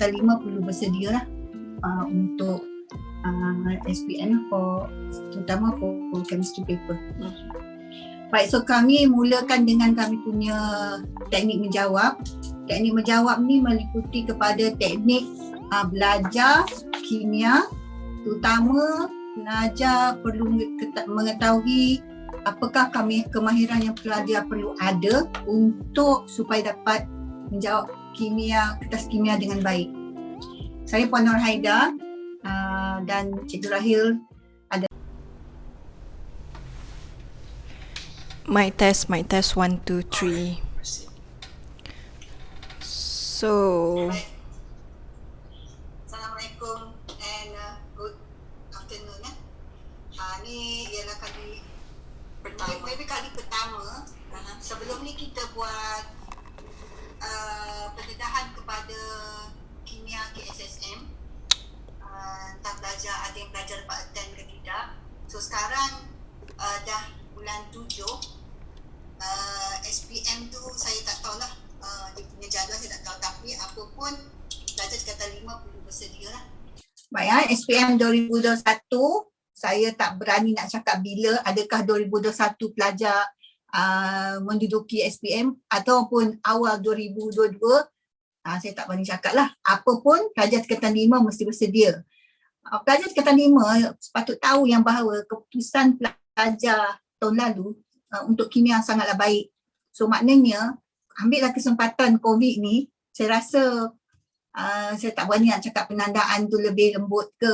kata 5 perlu bersedia lah untuk SPM terutama for chemistry paper. Baik, so kami mulakan dengan kami punya teknik menjawab. Teknik menjawab ni meliputi kepada teknik belajar kimia, terutama pelajar perlu mengetahui apakah kemahiran yang pelajar perlu ada untuk supaya dapat menjawab kertas kimia dengan baik. Saya Puan Nur Haida dan Cikgu Rahil ada. Mic test 1 2 3. So Assalamualaikum and good afternoon. Ni ialah kali pertama. Sebelum ni kita buat pendedahan kepada kimia KSSM. Entah ada yang belajar dapat attend ke tidak. So sekarang dah bulan 7. SPM tu saya tak tahulah, dia punya jadual saya tak tahu, tapi apa pun pelajar kata 5 perlu bersedia lah. Baik, SPM 2021 saya tak berani nak cakap bila, adakah 2021 pelajar menduduki SPM ataupun awal 2022, saya tak berani cakap lah. Apa pun pelajar tingkatan 5 mesti bersedia. Pelajar tingkatan 5 sepatut tahu yang bahawa keputusan pelajar tahun lalu untuk kimia sangatlah baik. So maknanya ambillah kesempatan COVID ni. Saya rasa saya tak berani nak cakap penandaan tu lebih lembut ke,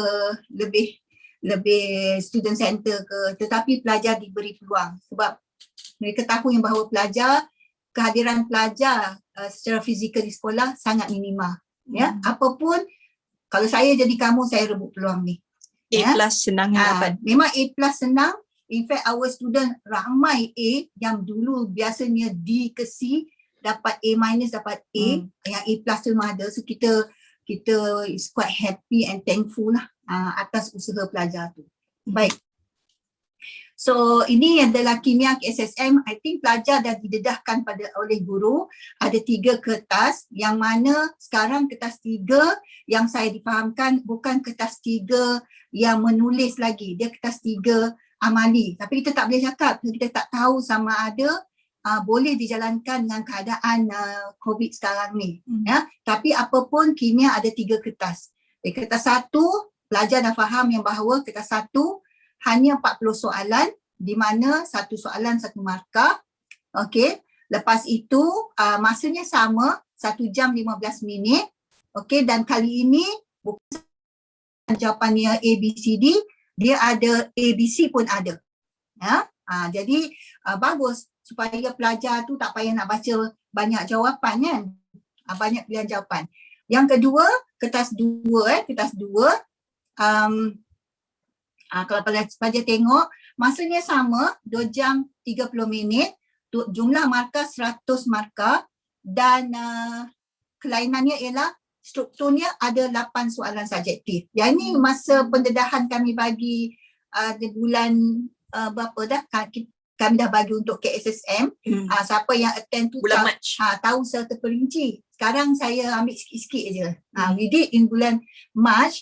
lebih student center ke, tetapi pelajar diberi peluang sebab mereka tahu yang bahawa kehadiran pelajar secara fizikal di sekolah sangat minima. Ya, apapun kalau saya jadi kamu, saya rebut peluang ni. A+ senang dapat. Memang A+ senang. In fact, our student ramai A yang dulu biasanya D ke C dapat A- dapat A, yang A+ tu memang ada. So kita is quite happy and thankful lah atas usaha pelajar tu. Baik. So ini adalah kimia KSSM. I think pelajar dah didedahkan oleh guru. Ada 3 kertas yang mana sekarang kertas 3 yang saya difahamkan bukan kertas 3 yang menulis lagi. Dia kertas 3 amali. Tapi kita tak boleh cakap, kita tak tahu sama ada boleh dijalankan dengan keadaan COVID sekarang ni. Ya. Tapi apapun kimia ada 3 kertas. Kertas 1, pelajar dah faham yang bahawa kertas 1 hanya 40 soalan di mana 1 soalan 1 markah. Okey. Lepas itu masanya sama 1 jam 15 minit. Okey, dan kali ini bukan jawapannya A, B, C, D, dia ada A, B, C pun ada. Ya. Jadi bagus supaya pelajar tu tak payah nak baca banyak jawapan kan. Banyak pilihan jawapan. Yang kedua, kertas 2 kalau pelajar tengok masanya sama 2 jam 30 minit, jumlah markah 100 markah dan kelainannya ialah strukturnya ada 8 soalan subjektif. Yang ini masa pendedahan kami bagi di bulan berapa dah kami dah bagi untuk KSSM. Siapa yang attend tu bulan Mac. Tahu secara terperinci. Sekarang saya ambil sikit-sikit je. We did in bulan Mac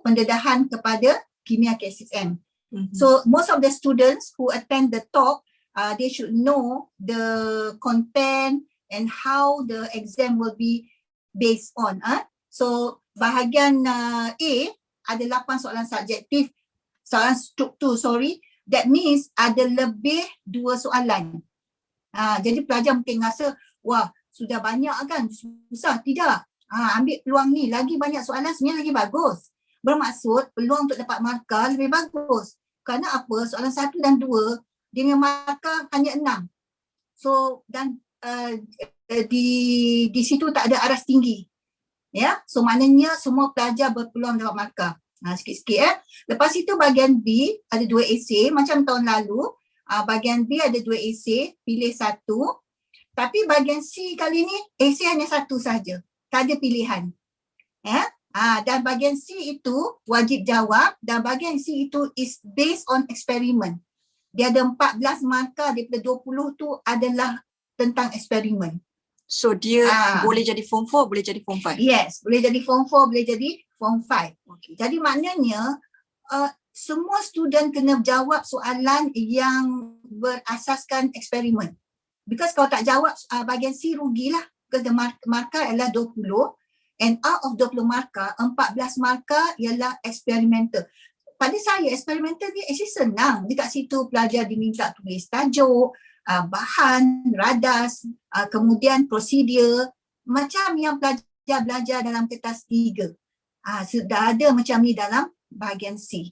pendedahan kepada kimia KSSM. So most of the students who attend the talk, they should know the content and how the exam will be based on. So bahagian A ada 8 soalan subjektif, soalan struktur, that means ada lebih 2 soalan. Jadi pelajar mungkin rasa, wah sudah banyak kan, susah. Tidak. Ambil peluang ni, lagi banyak soalan sebenarnya lagi bagus. Bermaksud peluang untuk dapat markah lebih bagus. Kerana apa? Soalan 1 dan 2 dia punya markah hanya 6. So dan di situ tak ada aras tinggi. Ya, so maknanya semua pelajar berpeluang dapat markah. Sikit-sikit Lepas itu bahagian B ada 2 esei macam tahun lalu. Bahagian B ada 2 esei, pilih 1. Tapi bahagian C kali ni esei hanya 1 saja. Tak ada pilihan. Ya. Dan bahagian C itu wajib jawab dan bahagian C itu is based on experiment. Dia ada 14 markah daripada 20 tu adalah tentang eksperimen. So dia Ah. boleh jadi form 4, boleh jadi form 5. Yes, boleh jadi form 4, boleh jadi form 5. Okay. Jadi maknanya semua student kena jawab soalan yang berasaskan eksperimen. Because kalau tak jawab bahagian C rugilah. Because the markah adalah 20 and out of 20 markah, 14 markah ialah eksperimental. Pada saya eksperimental ni actually senang. Dekat situ pelajar diminta tulis tajuk, bahan, radas, kemudian prosedur. Macam yang pelajar belajar dalam kertas 3. Sudah ada macam ni dalam bahagian C.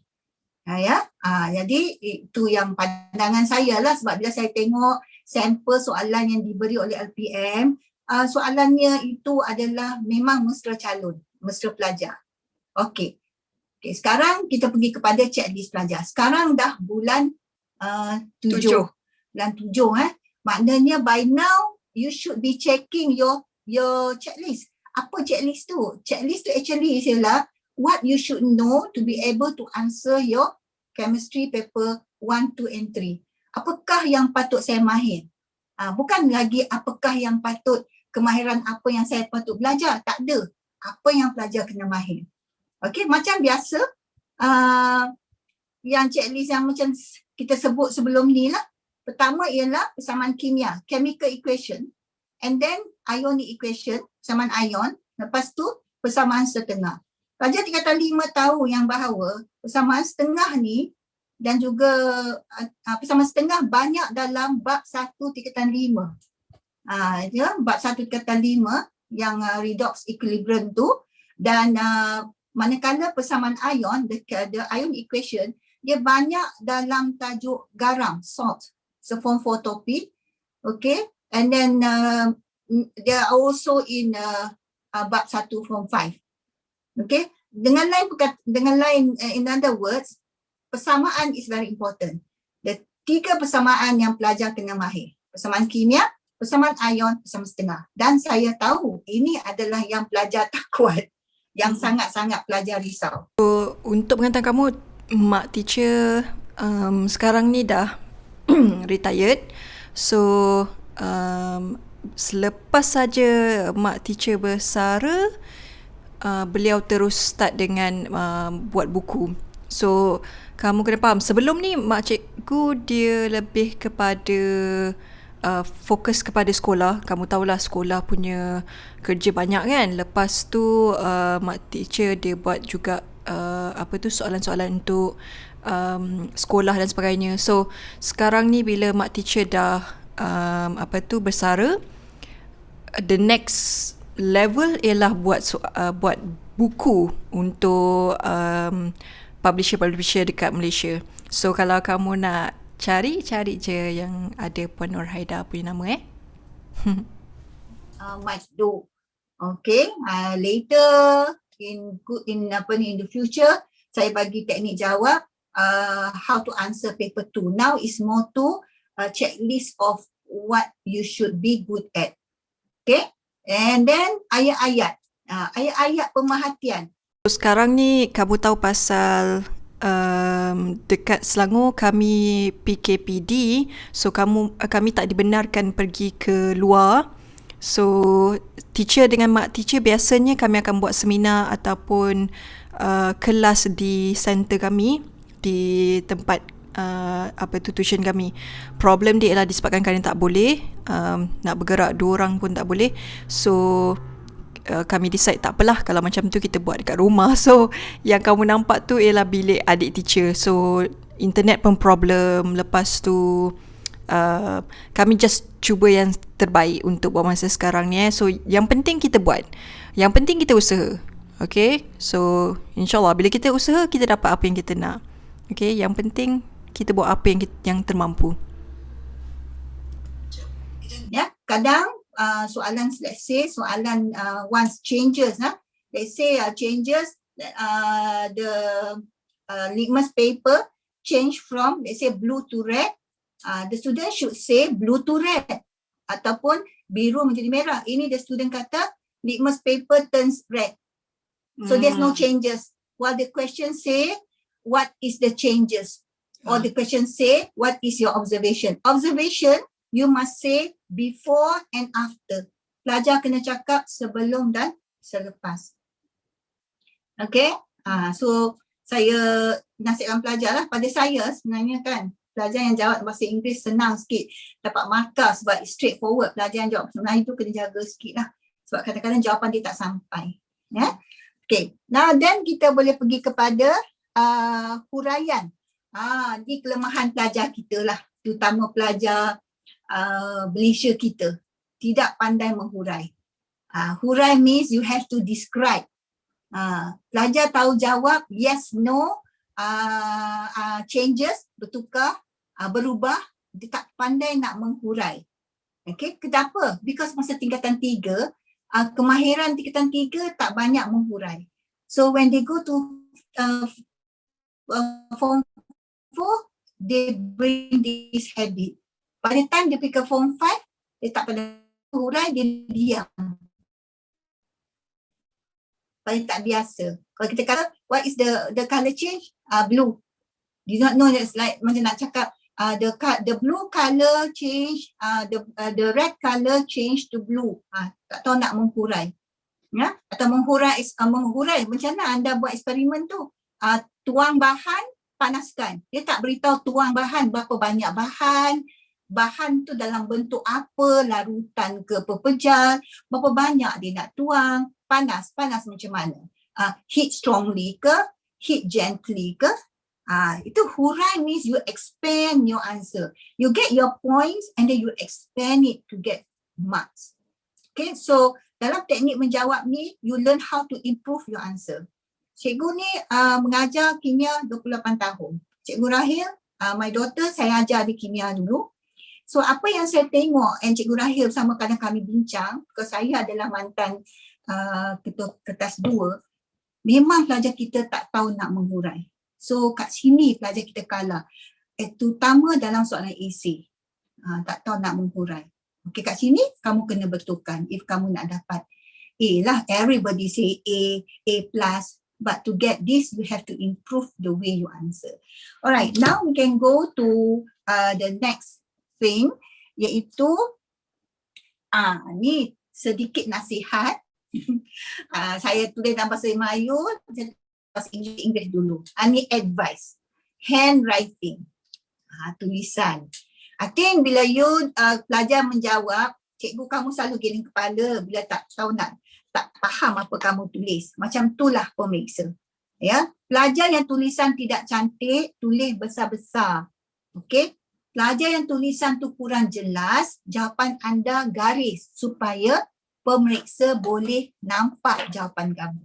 Jadi itu yang pandangan saya lah, sebab bila saya tengok sampel soalan yang diberi oleh LPM, soalannya itu adalah memang mesra calon, mesra pelajar. Okey, sekarang kita pergi kepada checklist pelajar. Sekarang dah bulan 7. Bulan 7 maknanya by now you should be checking your checklist. Apa checklist tu? Checklist tu actually ialah what you should know to be able to answer your chemistry paper 1, 2 and 3. Apakah yang patut saya mahir? Bukan lagi apakah yang patut, kemahiran apa yang saya patut belajar. Tak ada. Apa yang pelajar kena mahir. Okey, macam biasa yang checklist yang macam kita sebut sebelum ni lah. Pertama ialah persamaan kimia, chemical equation, and then ionic equation, persamaan ion. Lepas tu persamaan setengah. Pelajar tingkatan 5 tahu yang bahawa persamaan setengah ni dan juga persamaan setengah banyak dalam bab 1 tingkatan 5. Bab 1 tingkatan 5 yang redox equilibrium tu, dan manakala persamaan ion, the ion equation, dia banyak dalam tajuk garam, salt. So form 4 topik. Okay, and then they are also in bab 1 form 5. Okay, dengan lain in other words, persamaan is very important. The 3 persamaan yang pelajar kena mahir. Persamaan kimia, persamaan ion, persamaan setengah. Dan saya tahu ini adalah yang pelajar tak kuat, yang sangat-sangat pelajar risau. So, untuk pengetahuan kamu, mak teacher sekarang ni dah retired. So selepas saja mak teacher bersara, beliau terus start dengan buat buku. So kamu kena faham, sebelum ni mak cikgu dia lebih kepada fokus kepada sekolah. Kamu tahulah sekolah punya kerja banyak kan. Lepas tu mak teacher dia buat juga soalan-soalan untuk sekolah dan sebagainya. So sekarang ni bila mak teacher dah bersara, the next level ialah buat buku untuk publisher dekat Malaysia. So kalau kamu nak cari je yang ada Puan Nurhaida punya nama Might do. Okay, later in the future saya bagi teknik jawab how to answer paper 2. Now is more to checklist of what you should be good at. Okay, and then ayat-ayat pemerhatian. Sekarang ni kamu tahu pasal dekat Selangor kami PKPD, so kami tak dibenarkan pergi ke luar. So teacher dengan mak teacher biasanya kami akan buat seminar ataupun kelas di center kami, di tempat tuition kami. Problem dia ialah disebabkan kami tak boleh nak bergerak, 2 orang pun tak boleh. So kami decide tak apalah, kalau macam tu kita buat dekat rumah. So yang kamu nampak tu ialah bilik adik teacher. So internet pun problem. Lepas tu kami just cuba yang terbaik untuk buat masa sekarang ni. So yang penting kita buat, yang penting kita usaha. Okay, so insyaAllah bila kita usaha, kita dapat apa yang kita nak. Okay, yang penting kita buat apa yang termampu. Ya, kadang soalan, let's say soalan once changes, let's say changes the litmus paper change from, let's say, blue to red, the student should say blue to red ataupun biru menjadi merah. Ini the student kata litmus paper turns red, so there's no changes, while the question say what is the changes, or the question say what is your observation. You must say before and after. pelajar kena cakap sebelum dan selepas. Okay, so saya nasihatkan pelajar lah. Pada saya sebenarnya kan, pelajar yang jawab bahasa Inggeris senang sikit, dapat markah sebab straightforward. Pelajar yang jawab bahasa Melayu tu kena jaga sikit lah, sebab kadang-kadang jawapan dia tak sampai. Ya, okay. Now then kita boleh pergi kepada huraian. Ni kelemahan pelajar kita lah, terutama pelajar Malaysia kita, tidak pandai menghurai. Hurai means you have to describe. Pelajar tahu jawab yes, no, changes, bertukar, berubah, dia tak pandai nak menghurai. Okay, kenapa? Because masa tingkatan 3, kemahiran tingkatan 3 tak banyak menghurai. So when they go to form 4, they bring this habit. By the time dia pergi ke form 5, dia tak pandai hurai, dia diam. Paling tak biasa. Kalau kita kata, what is the colour change? Blue. Do you not know that's like macam nak cakap the blue colour change, the red colour change to blue. Tak tahu nak menghurai. Ya? Atau menghurai macam mana anda buat eksperimen tu? Tuang bahan, panaskan. Dia tak beritahu tuang bahan berapa banyak bahan tu dalam bentuk apa, larutan ke pepejal, berapa banyak dia nak tuang, panas macam mana, heat strongly ke, heat gently ke. Itu hurai means you expand your answer, you get your points and then you expand it to get marks. Okay, so dalam teknik menjawab ni, you learn how to improve your answer. Cikgu ni mengajar kimia 28 tahun. Cikgu Rahil, my daughter, saya ajar di kimia dulu. So apa yang saya tengok, and Cikgu Rahil sama kadang kami bincang, because saya adalah mantan ketua kertas 2, memang pelajar kita tak tahu nak menghurai. So kat sini pelajar kita kalah, terutama dalam soalan esei, tak tahu nak menghurai. Okay, kat sini kamu kena betulkan if kamu nak dapat A lah. Everybody say A plus, but to get this you have to improve the way you answer. Alright, now we can go to the next thing, iaitu ni sedikit nasihat. Saya tulis dalam bahasa Melayu, bahasa Inggeris dulu. Ni advice, handwriting, tulisan. I think bila you pelajar menjawab, cikgu kamu selalu giling kepala bila tak tahu tak faham apa kamu tulis. Macam itulah pemeriksa. Ya, pelajar yang tulisan tidak cantik, tulis besar-besar. Okey. Pelajar yang tulisan tu kurang jelas, jawapan anda garis supaya pemeriksa boleh nampak jawapan kamu.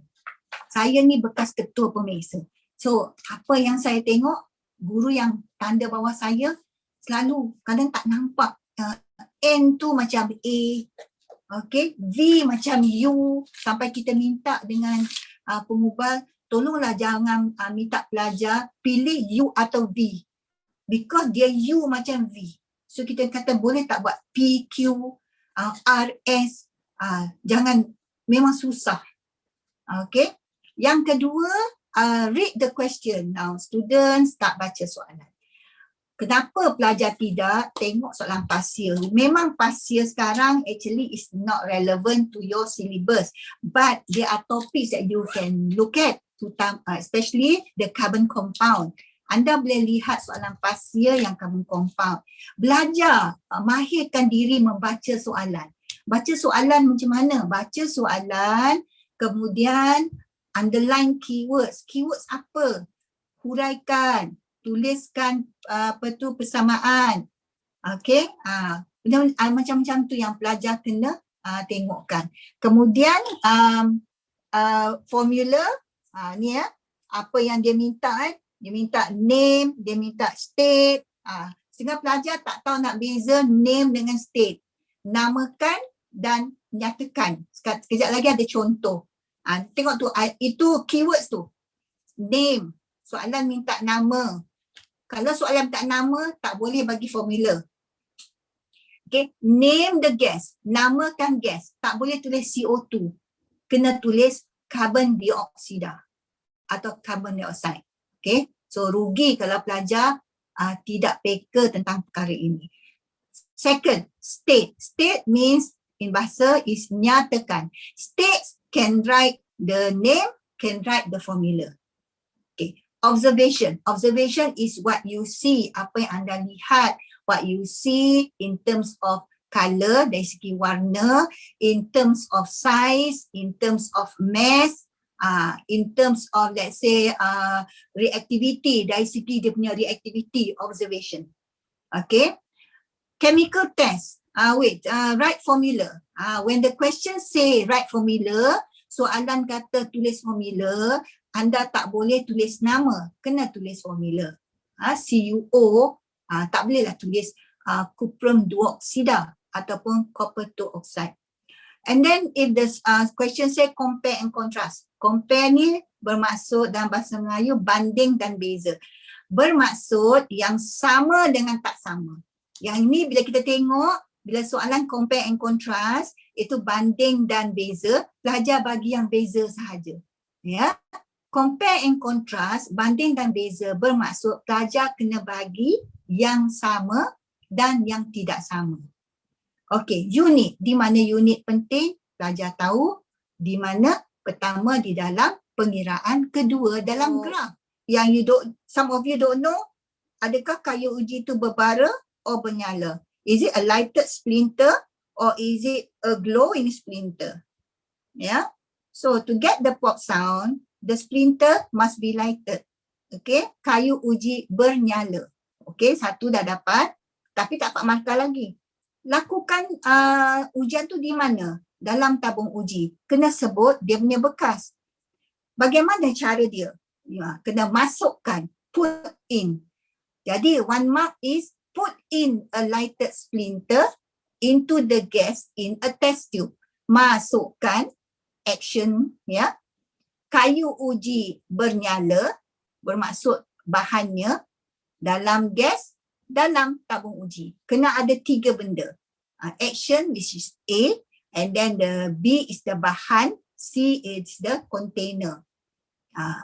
Saya ni bekas ketua pemeriksa. So, apa yang saya tengok, guru yang tanda bawah saya selalu kadang tak nampak. N tu macam A, okay? V macam U, sampai kita minta dengan pengubal, tolonglah jangan minta pelajar pilih U atau V. Because dia U macam V. So kita kata boleh tak buat P, Q, R, S. Jangan, memang susah. Okay. Yang kedua, read the question. Now students tak baca soalan. Kenapa pelajar tidak tengok soalan pasir? Memang pasir sekarang actually is not relevant to your syllabus, but there are topics that you can look at, especially the carbon compound. Anda boleh lihat soalan pasir yang carbon compound. Belajar, mahirkan diri membaca soalan. Baca soalan macam mana? Baca soalan, kemudian underline keywords. Keywords apa? Huraikan, tuliskan persamaan. Okey, macam-macam tu yang pelajar kena tengokkan. Kemudian formula, ni ya, apa yang dia minta dia minta name, dia minta state. Sehingga pelajar tak tahu nak beza name dengan state. Namakan dan nyatakan. Sekejap lagi ada contoh. Tengok tu, itu keywords tu. Name, soalan minta nama. Kalau soalan minta nama, tak boleh bagi formula. Okay, name the gas, namakan gas. Tak boleh tulis CO2. Kena tulis carbon dioksida atau carbon dioxide. Okay, so rugi kalau pelajar tidak peka tentang perkara ini. Second, state. State means in bahasa is nyatakan. States can write the name, can write the formula. Okay. Observation. Observation is what you see, apa yang anda lihat, what you see in terms of color, dari segi warna, in terms of size, in terms of mass, in terms of let's say reactivity, dari segi dia punya reactivity, observation. Okay. Chemical test. Write formula. When the question say write formula, soalan kata tulis formula, anda tak boleh tulis nama, kena tulis formula. CuO, tak bolehlah tulis cuprum duoxida ataupun copper 2 oxide. And then if the question say compare and contrast. Compare ni bermaksud dalam bahasa Melayu banding dan beza. Bermaksud yang sama dengan tak sama. Yang ini bila kita tengok, bila soalan compare and contrast, itu banding dan beza, pelajar bagi yang beza sahaja. Ya. Compare and contrast, banding dan beza bermaksud pelajar kena bagi yang sama dan yang tidak sama. Okey, unit. Di mana unit penting? Pelajar tahu di mana pertama di dalam pengiraan, kedua dalam graf. Yang you don't, some of you don't know, adakah kayu uji itu berbara or bernyala? Is it a lighted splinter or is it a glowing splinter? Yeah. So to get the pop sound, the splinter must be lighted. Okay. Kayu uji bernyala. Okay. Satu dah dapat. Tapi tak dapat markah lagi. Lakukan ujian tu di mana? Dalam tabung uji. Kena sebut dia punya bekas. Bagaimana cara dia? Ya, kena masukkan. Put in. Jadi one mark is put in a lighted splinter into the gas in a test tube. Masukkan action, ya. Kayu uji bernyala bermaksud bahannya dalam gas, dalam tabung uji. Kena ada 3 benda. Action, which is A, and then the B is the bahan, C is the container.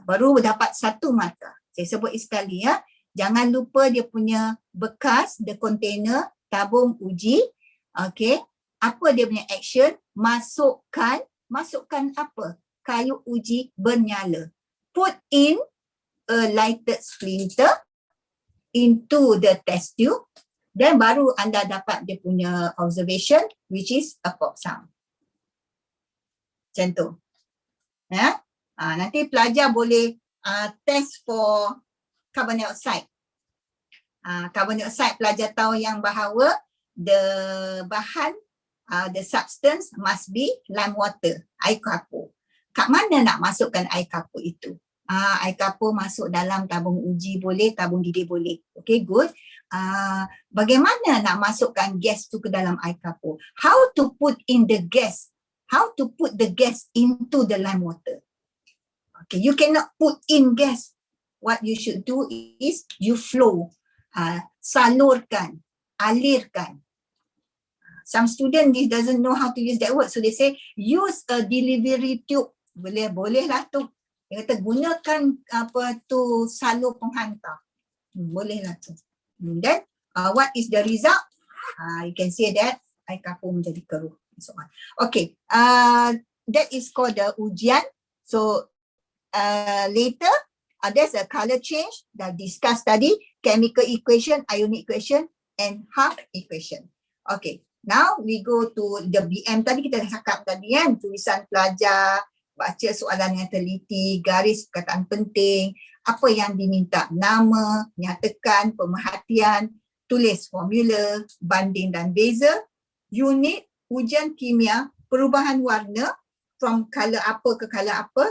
Baru dapat 1 markah. Saya sebut sekali ya. Jangan lupa dia punya bekas, the container, tabung uji. Okay. Apa dia punya action? Masukkan apa? Kayu uji bernyala. Put in a lighted splinter into the test tube. Dan baru anda dapat dia punya observation, which is a pop sound. Macam tu. Ya? Nanti pelajar boleh test for carbon dioxide. Carbon dioxide pelajar tahu yang bahawa the bahan, the substance must be lime water, air kapur. Kat mana nak masukkan air kapur itu? Air kapur masuk dalam tabung uji boleh, tabung didik boleh. Okay, good. Bagaimana nak masukkan gas tu ke dalam air kapur? How to put in the gas? How to put the gas into the lime water? Okay, you cannot put in gas. What you should do is you flow, salurkan, alirkan. Some student doesn't know how to use that word, so they say use a delivery tube. Boleh lah tu. Dia kata gunakan apa tu salur penghantar. Boleh lah tu. Then what is the result? You can say that air kapur menjadi keruh. So on. Okay, that is called the ujian. So later there's a color change that discussed tadi, chemical equation, ionic equation and half equation. Okay, now we go to the BM. Tadi kita dah cakap tadi kan, tulisan pelajar, baca soalan yang teliti, garis perkataan penting, apa yang diminta, nama, nyatakan, pemerhatian, tulis formula, banding dan beza, unit, ujian kimia, perubahan warna from color apa ke color apa,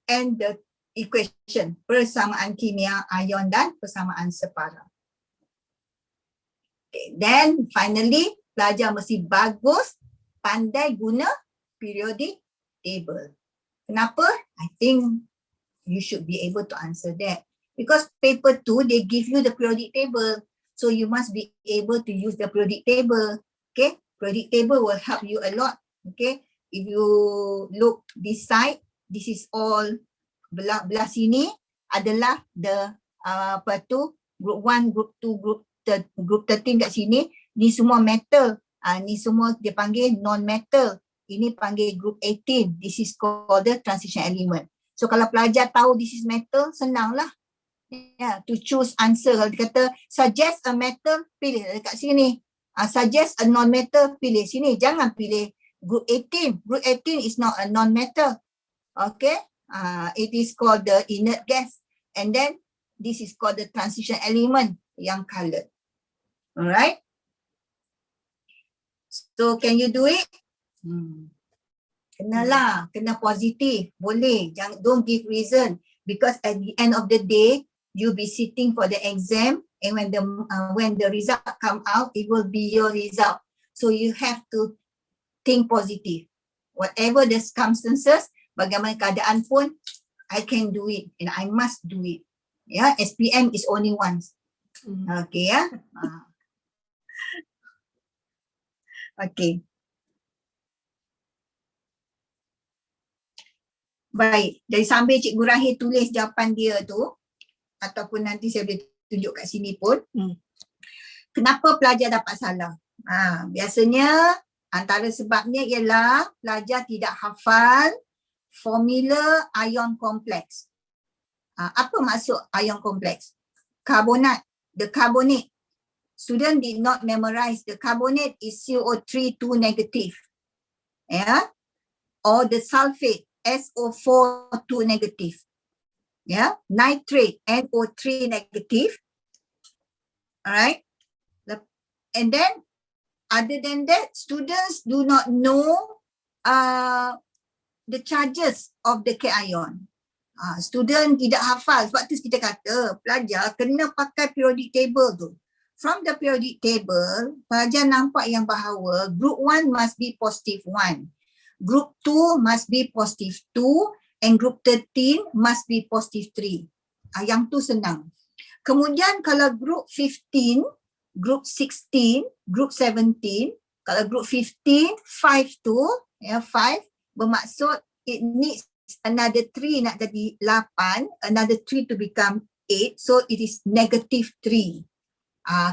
and the equation, persamaan kimia ion dan persamaan separa. Okay, then finally, pelajar mesti bagus, pandai guna periodic table. Kenapa? I think you should be able to answer that. Because paper 2, they give you the periodic table. So you must be able to use the periodic table. Okay? Periodic table will help you a lot. Okay? If you look this side, this is all belah sini adalah the apa tu, group 1, group 2, group 13 kat sini. Ni semua metal. Ni semua dia panggil non-metal. Ini panggil group 18. This is called the transition element. So kalau pelajar tahu this is metal, senanglah. To choose answer. Kalau dia kata suggest a metal, pilih dekat sini. Suggest a non-metal, pilih sini. Jangan pilih group 18. Group 18 is not a non-metal. Okay. It is called the inert gas. And then this is called the transition element yang colored. Alright. So can you do it? Kenalah, kena positif. Boleh. Don't give reason. Because at the end of the day, you'll be sitting for the exam, and when the result come out, it will be your result. So you have to think positive. Whatever the circumstances, bagaimana keadaan pun, I can do it and I must do it. Yeah, SPM is only once. Okay, ya. Okay. Baik, dari sambil Cikgu Rahir tulis jawapan dia tu, ataupun nanti saya boleh tunjuk kat sini pun. Kenapa pelajar dapat salah? Biasanya antara sebabnya ialah pelajar tidak hafal formula ion kompleks. Apa maksud ion kompleks? Carbonate, the carbonate. Student did not memorize the carbonate is CO3 2 negative. Yeah? Or the sulfate SO4 2 negative. Yeah, nitrate NO3 negative. Alright. And then other than that, students do not know the charges of the cation. Student tidak hafal. Sebab tu kita kata pelajar kena pakai periodic table tu. From the periodic table, pelajar nampak yang bahawa group 1 must be positive 1. Group 2 must be positive 2. And group 13 must be positive 3. Yang tu senang. Kemudian kalau group 15, group 16, group 17, kalau group 15, 5 tu, 5 bermaksud it needs another 3 nak jadi 8, another 3 to become 8, so it is negative 3.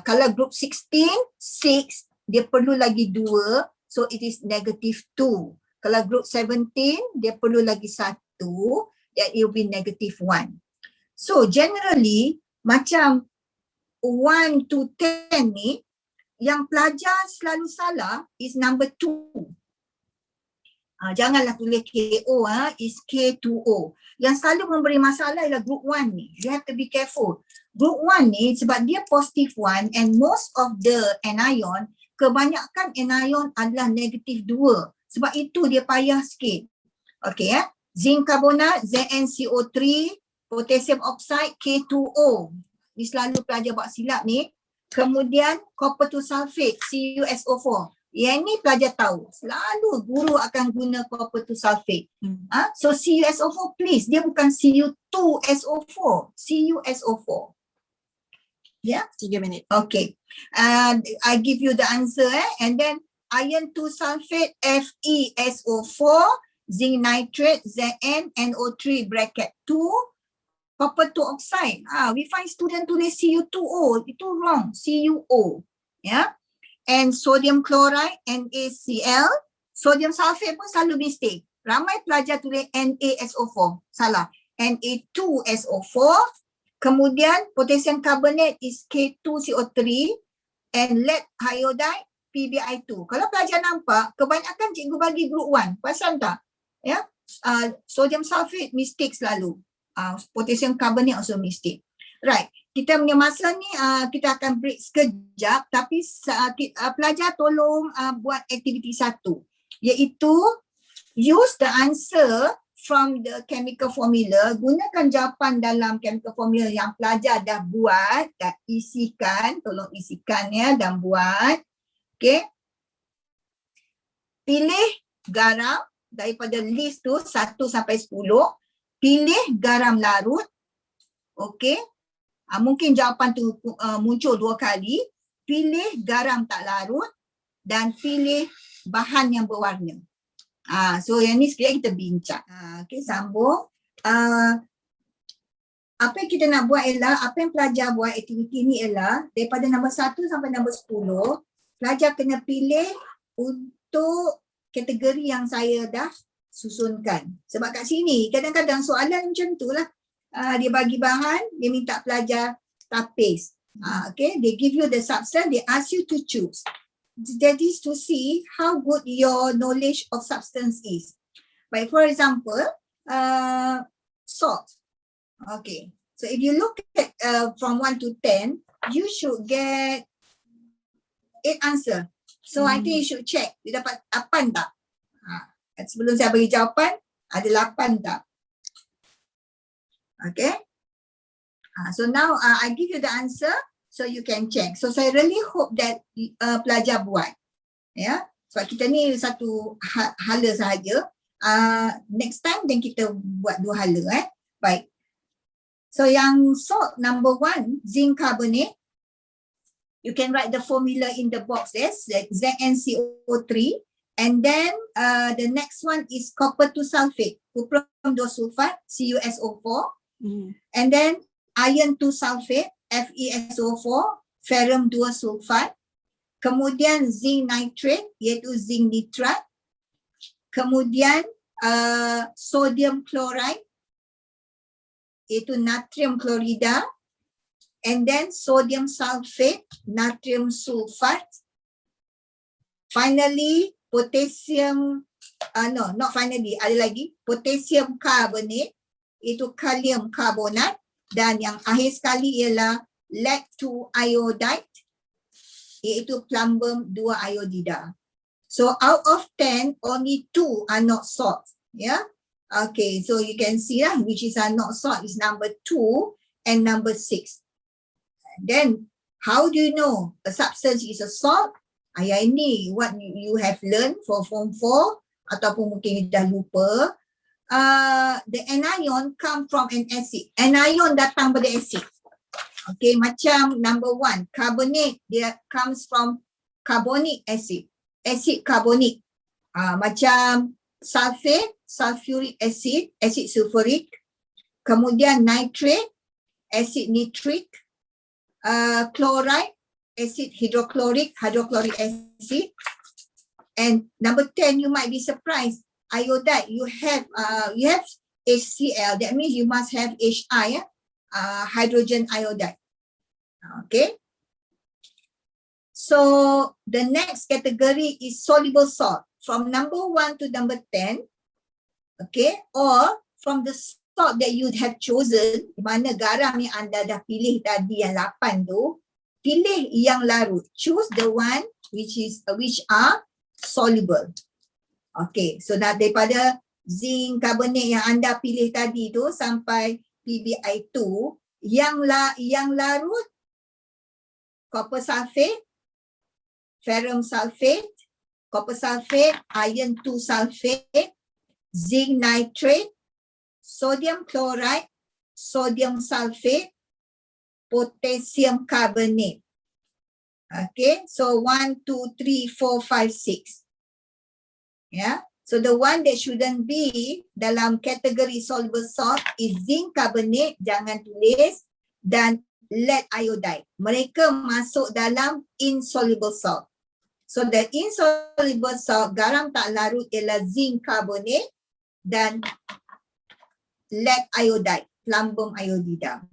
Kalau group 16, 6, dia perlu lagi 2, so it is negative 2. Kalau group 17, dia perlu lagi 1, that it will be negative 1. So generally, macam 1 to 10 ni, yang pelajar selalu salah is number 2. Janganlah tulis KO, is K2O. Yang selalu memberi masalah ialah group 1 ni. You have to be careful. Group 1 ni sebab dia positive 1 and most of the anion, kebanyakan anion adalah negative 2. Sebab itu dia payah sikit. Okay, zinc carbonate, ZnCO3, potassium oxide, K2O. Ni selalu pelajar buat silap ni. Kemudian copper 2 sulfate, CuSO4. Yang ni pelajar tahu. Selalu guru akan guna copper 2 sulfate. So CuSO4 please. Dia bukan Cu2SO4. CuSO4. Yeah? 3 minit. Okay. I give you the answer. And then iron 2 sulfate, FeSO4. Zinc nitrate, ZnNO3 bracket 2. Copper 2 oxide. We find student tulis Cu2O. Itu wrong. CuO. Yeah. And sodium chloride, NaCl. Sodium sulfate pun selalu mistake. Ramai pelajar tulis NaSO4. Salah. Na2SO4. Kemudian potassium carbonate is K2CO3. And lead iodide, PbI2. Kalau pelajar nampak, kebanyakan cikgu bagi group 1. Perasan tak? Ya? Sodium sulfate mistake selalu. Potassium carbonate also mistake. Right. Kita punya masa ni kita akan break sekejap, tapi pelajar tolong buat aktiviti 1, iaitu use the answer from the chemical formula. Gunakan jawapan dalam chemical formula yang pelajar dah buat dan isikan, tolong isikan ya dan buat. Okay. Pilih garam daripada list tu 1 sampai 10. Pilih garam larut. Okay. Mungkin jawapan tu muncul 2 kali. Pilih garam tak larut dan pilih bahan yang berwarna. So yang ni sekejap kita bincang. Okay, sambung. Apa yang kita nak buat ialah, apa yang pelajar buat aktiviti ni ialah daripada nombor 1 sampai nombor 10, pelajar kena pilih untuk kategori yang saya dah susunkan. Sebab kat sini kadang-kadang soalan macam tu lah. Dia bagi bahan, dia minta pelajar tapis. Okay, they give you the substance, they ask you to choose. That is to see how good your knowledge of substance is. Like for example, salt. Okay, so if you look at from 1 to 10, you should get 8 answer. So I think you should check, dia dapat 8 tak? Sebelum saya bagi jawapan, ada 8 tak? Okay. So now I give you the answer so you can check. So saya really hope that pelajar buat. Ya. Sebab kita ni satu hala sahaja. Next time then kita buat 2 hala. Baik. So yang salt number 1, zinc carbonate. You can write the formula in the box there, ZnCO3. And then the next one is copper 2 sulfate, cuprum 2 sulfate, CuSO4. And then iron 2 sulfate, FeSO4, ferrum 2 sulfat. Kemudian zinc nitrate, iaitu zinc nitrat. Kemudian sodium chloride, iaitu natrium chlorida. And then sodium sulfate, natrium sulfat. Finally, potassium, not finally, ada lagi, potassium carbonate, itu kalium karbonat, dan yang akhir sekali ialah lead 2 iodide, iaitu plumbum 2 iodida. So out of 10, only 2 are not salt. Yeah. Okay, so you can see lah, which is not salt is number 2 and number 6. Then how do you know a substance is a salt? Yang ini what you have learned for form 4 ataupun mungkin you dah lupa. The anion come from an acid. Anion datang pada acid. Okay, macam number 1, carbonate, dia comes from carbonic acid. Acid carbonic. Macam sulfate, sulfuric acid, acid sulfuric. Kemudian nitrate, acid nitric. Chloride, acid hydrochloric, hydrochloric acid. And number 10, you might be surprised. Iodide, you have HCl. That means you must have Hi, hydrogen iodide. Okay. So the next category is soluble salt from number 1 to number 10. Okay, or from the salt that you have chosen, di mana garam yang anda dah pilih tadi yang 8 tu, pilih yang larut. Choose the one which are soluble. Okay, so daripada zinc carbonate yang anda pilih tadi tu sampai PbI2, yang larut copper sulfate, ferrum sulfate, copper sulfate, iron 2 sulfate, zinc nitrate, sodium chloride, sodium sulfate, potassium carbonate. Okay, so 1, 2, 3, 4, 5, 6. Yeah, so the one that shouldn't be dalam kategori soluble salt is zinc carbonate, jangan tulis, dan lead iodide. Mereka masuk dalam insoluble salt. So the insoluble salt, garam tak larut ialah zinc carbonate dan lead iodide, plumbum iodida.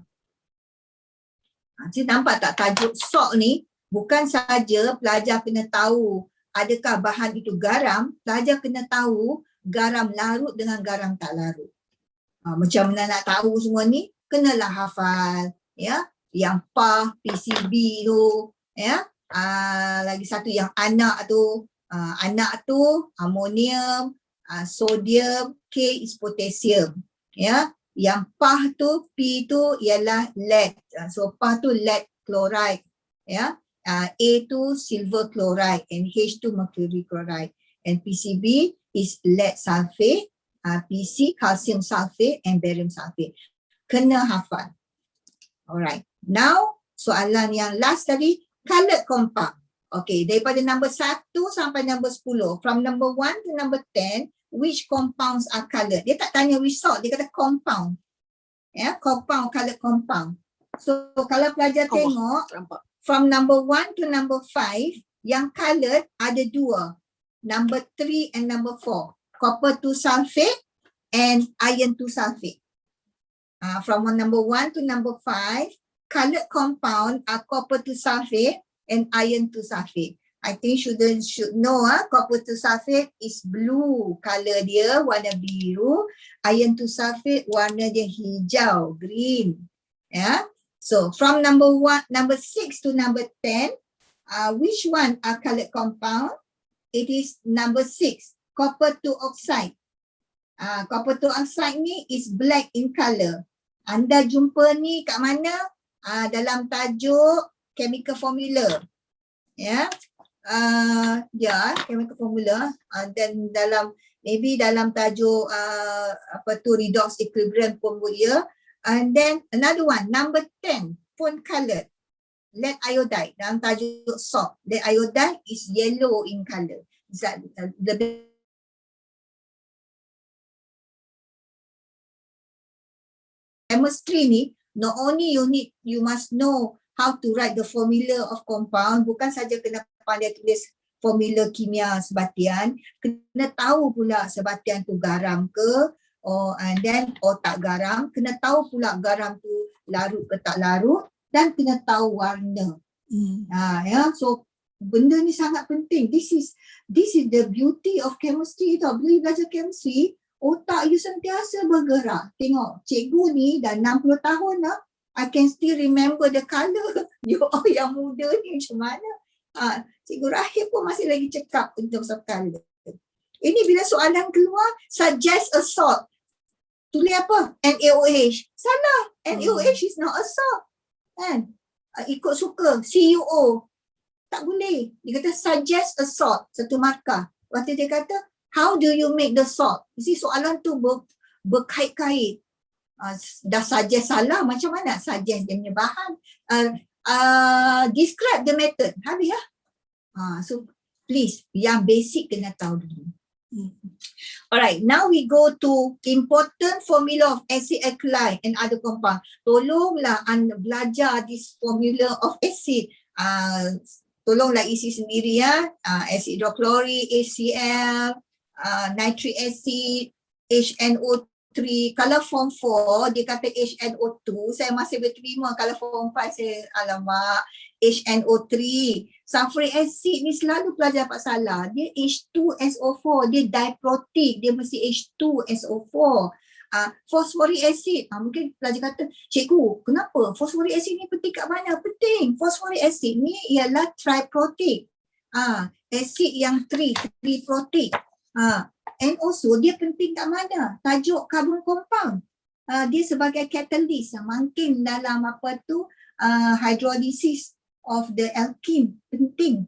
Jadi nampak tak tajuk salt ni, bukan saja pelajar kena tahu adakah bahan itu garam, pelajar kena tahu garam larut dengan garam tak larut. Macam mana nak tahu semua ni? Kenalah hafal, ya. Yang PAH, PCB tu, ya. Lagi satu yang anak tu amonium, sodium, K is potassium, ya. Yang PAH tu, P tu ialah lead. So PAH tu lead chloride, ya. A tu silver chloride and H tu mercury chloride, and PCB is lead sulfate, PC calcium sulfate and barium sulfate. Kena hafal. Alright. Now soalan yang last tadi, colored compound. Okay, daripada number 1 sampai number 10, from number 1 to number 10, which compounds are colored? Dia tak tanya which salt, dia kata compound. Ya, compound, colored compound. So kalau pelajar tengok, from number 1 to number 5, Yang coloured ada dua. Number 3 and number 4. Copper 2 sulfate and iron 2 sulfate. From number 1 to number 5, coloured compound are copper 2 sulfate and iron 2 sulfate. I think students should know copper 2 sulfate is blue colour dia, warna biru. Iron 2 sulfate warna dia hijau, green. Yeah. So from number 6 to number 10, which one are coloured compound? It is number 6, copper 2 oxide. Copper 2 oxide ni is black in colour. Anda jumpa ni kat mana? Dalam tajuk chemical formula. Ya. Chemical formula. Dan maybe dalam tajuk redox equilibrium formula. And then another one, number 10, pun coloured. Lead iodide dalam tajuk salt. Lead iodide is yellow in colour. Chemistry ni, not only you must know how to write the formula of compound, bukan saja kena pandai tulis formula kimia sebatian, kena tahu pula sebatian tu garam ke, and then tak garam, kena tahu pula garam tu larut ke tak larut, dan kena tahu warna. So benda ni sangat penting. This is the beauty of chemistry tau. Bila you belajar chemistry, otak you sentiasa bergerak. Tengok, cikgu ni dah 60 tahun dah, I can still remember the colour. You all yang muda ni macam mana? Cikgu Rahim pun masih lagi cakap tentang colour. Ini bila soalan keluar, suggest a salt. Tulis apa? NaOH. Salah. NaOH is not a salt. Kan? Ikut suka. CuO. Tak boleh. Dia kata suggest a salt. Satu markah. Waktu dia kata, how do you make the salt? You see, soalan tu berkait-kait. Dah suggest salah, macam mana suggest dia punya bahan? Describe the method. Habis ya? So, please, yang basic kena tahu dulu. Alright, now we go to important formula of acid, alkali and other compound. Tolonglah anda belajar this formula of acid. Tolonglah isi sendiri ya. Acid hidroklorik, HCl, nitric acid, HNO3. Kalau form 4 dia kata HNO2, saya masih berterima. Kalau form 5 saya alamak HNO3. Sulfuric acid ni selalu pelajar dapat salah. Dia H2SO4, dia diprotic, dia mesti H2SO4. Phosphoric acid, mungkin pelajar kata, cikgu, kenapa phosphoric acid ni penting kat mana? Penting. Phosphoric acid ni ialah triprotic. Acid yang triprotic. And also dia penting kat mana? Tajuk carbon compound. Dia sebagai catalyst, makin dalam hydrolysis of the alkene, penting.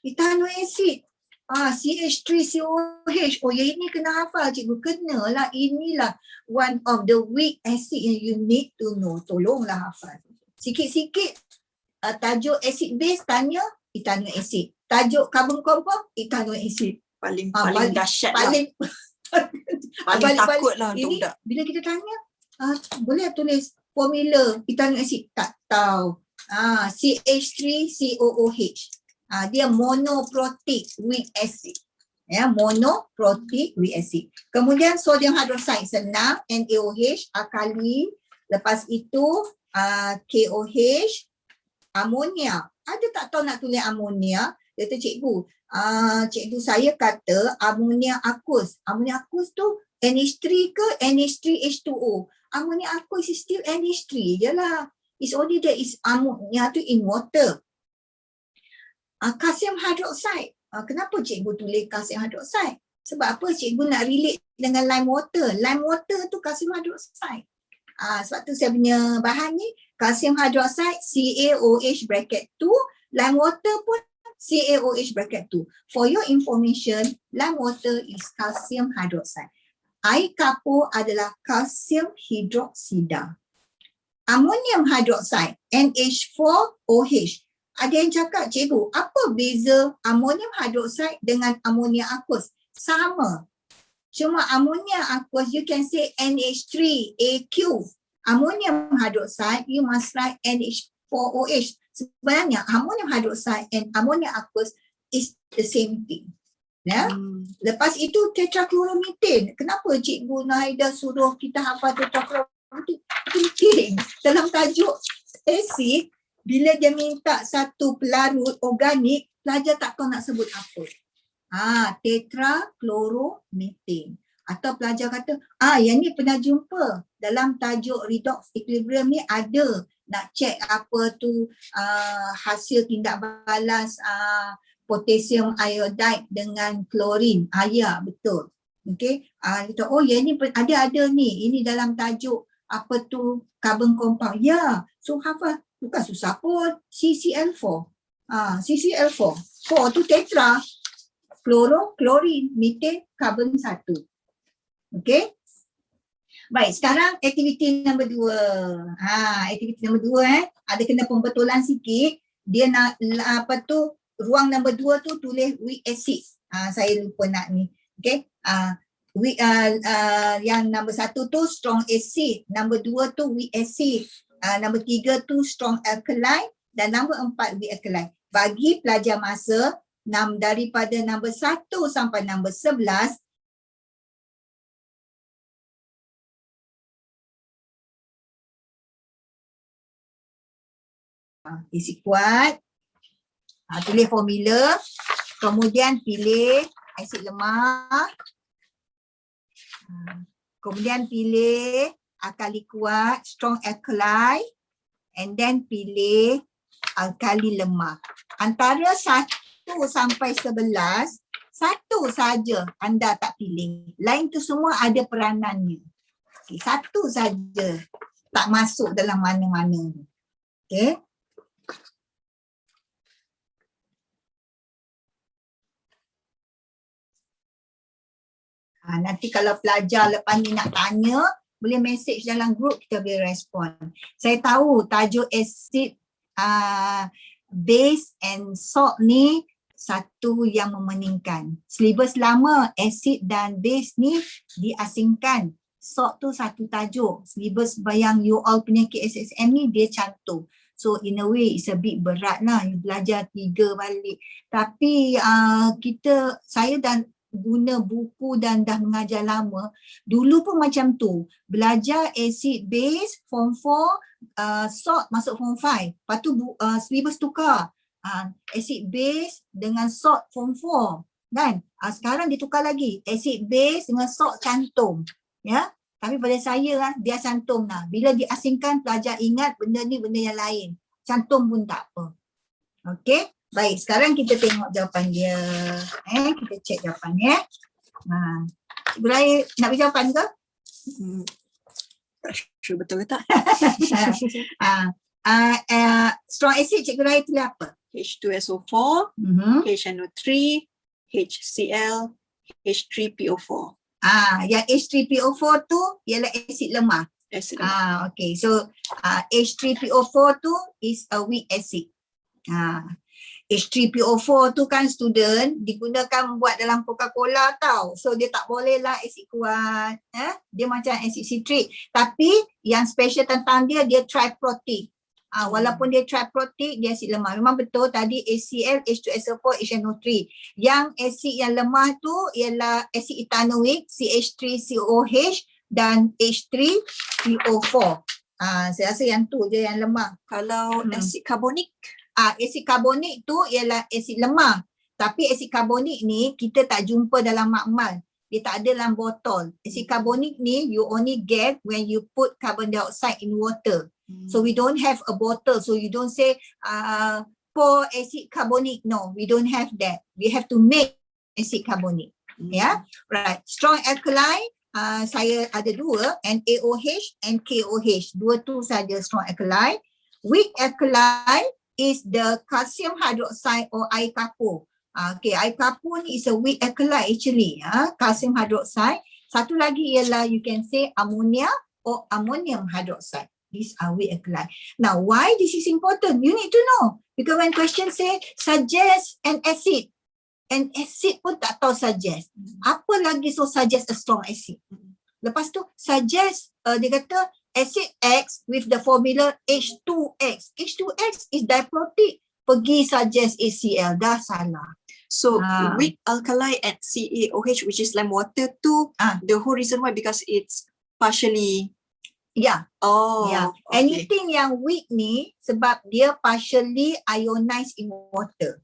Ethanoic acid, CH3COH. Oh, yang ini kena hafal cikgu, kenalah. Inilah one of the weak acid yang you need to know. Tolonglah hafal. Sikit-sikit tajuk acid base tanya ethanoic acid. Tajuk carbon compound ethanoic acid. Paling dahsyat paling paling takut lah untuk budak. Bila kita tanya, boleh tulis formula ethanoic acid? Tak tahu. CH3COOH. Dia monoprotic weak acid. Ya, monoprotic weak acid. Kemudian sodium hydroxide senang, NaOH, alkali. Lepas itu KOH, amonia. Ada tak tahu nak tulis amonia? Dia kata, cikgu saya kata amonia aqueous. Amonia aqueous tu NH3 ke NH3H2O? Amonia aqueous is still NH3 je lah. It's only that is ammonia tu in water. Calcium hydroxide. Kenapa cikgu tulis calcium hydroxide? Sebab apa cikgu nak relate dengan lime water? Lime water tu calcium hydroxide. Sebab tu saya punya bahan ni calcium hydroxide CaOH bracket 2, lime water pun CaOH bracket 2. For your information, lime water is calcium hydroxide. Air kapur adalah calcium hidroksida. Ammonium hydroxide, NH4OH. Ada yang cakap, cikgu, apa beza ammonium hydroxide dengan ammonia aqueous? Sama. Cuma ammonia aqueous, you can say NH3AQ. Ammonium hydroxide, you must write NH4OH. sebenarnya ammonium hydroxide and ammonium aqueous is the same thing. Ya. Lepas itu tetrachloromethane. Kenapa Cikgu Naida suruh kita hafal tetrachloromethane? Penting. Dalam tajuk asid, bila dia minta satu pelarut organik, pelajar tak tahu nak sebut apa. Tetrachloromethane. Atau pelajar kata, yang ni pernah jumpa. Dalam tajuk redox equilibrium ni ada nak check apa tu hasil tindak balas potassium iodide dengan klorin. Ya, betul. Okey. Kita yang ni ada ni. Ini dalam tajuk apa tu carbon compound. Ya. So hafal bukan susah pun. CCl4. CCl4. 4 tu tetra. Klorin, methane, carbon 1. Okey. Baik, sekarang aktiviti nombor 2. Aktiviti nombor 2 ada kena pembetulan sikit. Dia nak apa tu ruang nombor 2 tu tulis weak acid. Saya lupa nak ni. Okey. Yang nombor 1 tu strong acid, nombor 2 tu weak acid, nombor 3 tu strong alkaline dan nombor 4 weak alkaline. Bagi pelajar masa daripada nombor 1 sampai nombor 11 isi kuat, tulis formula, kemudian pilih asid lemah, kemudian pilih alkali kuat, strong alkali, and then pilih alkali lemah. Antara 1 sampai 11, satu saja anda tak pilih. Lain tu semua ada peranannya. Okay, satu saja tak masuk dalam mana-mana. Okay. Nanti kalau pelajar lepas ni nak tanya, boleh message dalam group, kita boleh respon. Saya tahu tajuk acid, base and salt ni satu yang memeningkan. Silibus lama acid dan base ni diasingkan. Salt tu satu tajuk. Silibus yang you all punya KSSM ni dia cantum. So in a way it's a bit berat lah. You belajar 3 balik. Tapi saya dan guna buku dan dah mengajar lama. Dulu pun macam tu. Belajar acid base form 4, salt masuk form 5. Lepas tu syllabus tukar. Acid base dengan salt form 4. Kan? Sekarang ditukar lagi. Acid base dengan salt cantum. Ya. Tapi pada saya dia cantum lah. Bila diasingkan pelajar ingat benda ni benda yang lain. Cantum pun tak apa. Okey. Baik, sekarang kita tengok jawapan dia. Kita cek jawapan ya. Cikgu Raya nak beri jawapan ke? Tak sure betul ke tak? Strong acid Cikgu Raya tulis apa? H2SO4, HNO3, HCl, H3PO4. Yang H3PO4 tu ialah asid lemah. Okay, so H3PO4 tu is a weak acid. H3PO4 tu kan student digunakan buat dalam Coca-Cola tau. So dia tak boleh lah asid kuat. Dia macam asid citric. Tapi yang special tentang dia triprotic. Walaupun dia triprotic, dia asid lemah. Memang betul tadi HCl, H2SO4, HNO3. Yang asid yang lemah tu ialah asid ethanoic, CH3COH dan H3PO4. Saya rasa yang tu je yang lemah. Kalau asid karbonik? Asid karbonik tu ialah asid lemah. Tapi asid karbonik ni kita tak jumpa dalam makmal. Dia tak ada dalam botol. Asid karbonik ni you only get when you put carbon dioxide in water. So we don't have a bottle. So you don't say pour acid carbonic. No, we don't have that. We have to make acid carbonic. Yeah, right. Strong alkaline. Saya ada 2, NaOH and KOH. 2 tu saja strong alkaline. Weak alkaline is the calcium hydroxide or air kapur. Okay, air kapur ni is a weak alkali actually. Calcium hydroxide. Satu lagi ialah you can say ammonia or ammonium hydroxide. These are weak alkali. Now, why this is important? You need to know. Because when question say suggest an acid. An acid pun tak tahu suggest. Apa lagi so suggest a strong acid? Lepas tu suggest dia kata acid X with the formula H2X. H2X is diprotic. Pergi suggest ACl. Dah salah. So Ah. weak alkali at CaOH, which is lime water, to the whole reason why, because it's partially. Ya. Oh, Yeah. okay. Anything yang weak ni sebab dia partially ionized in water.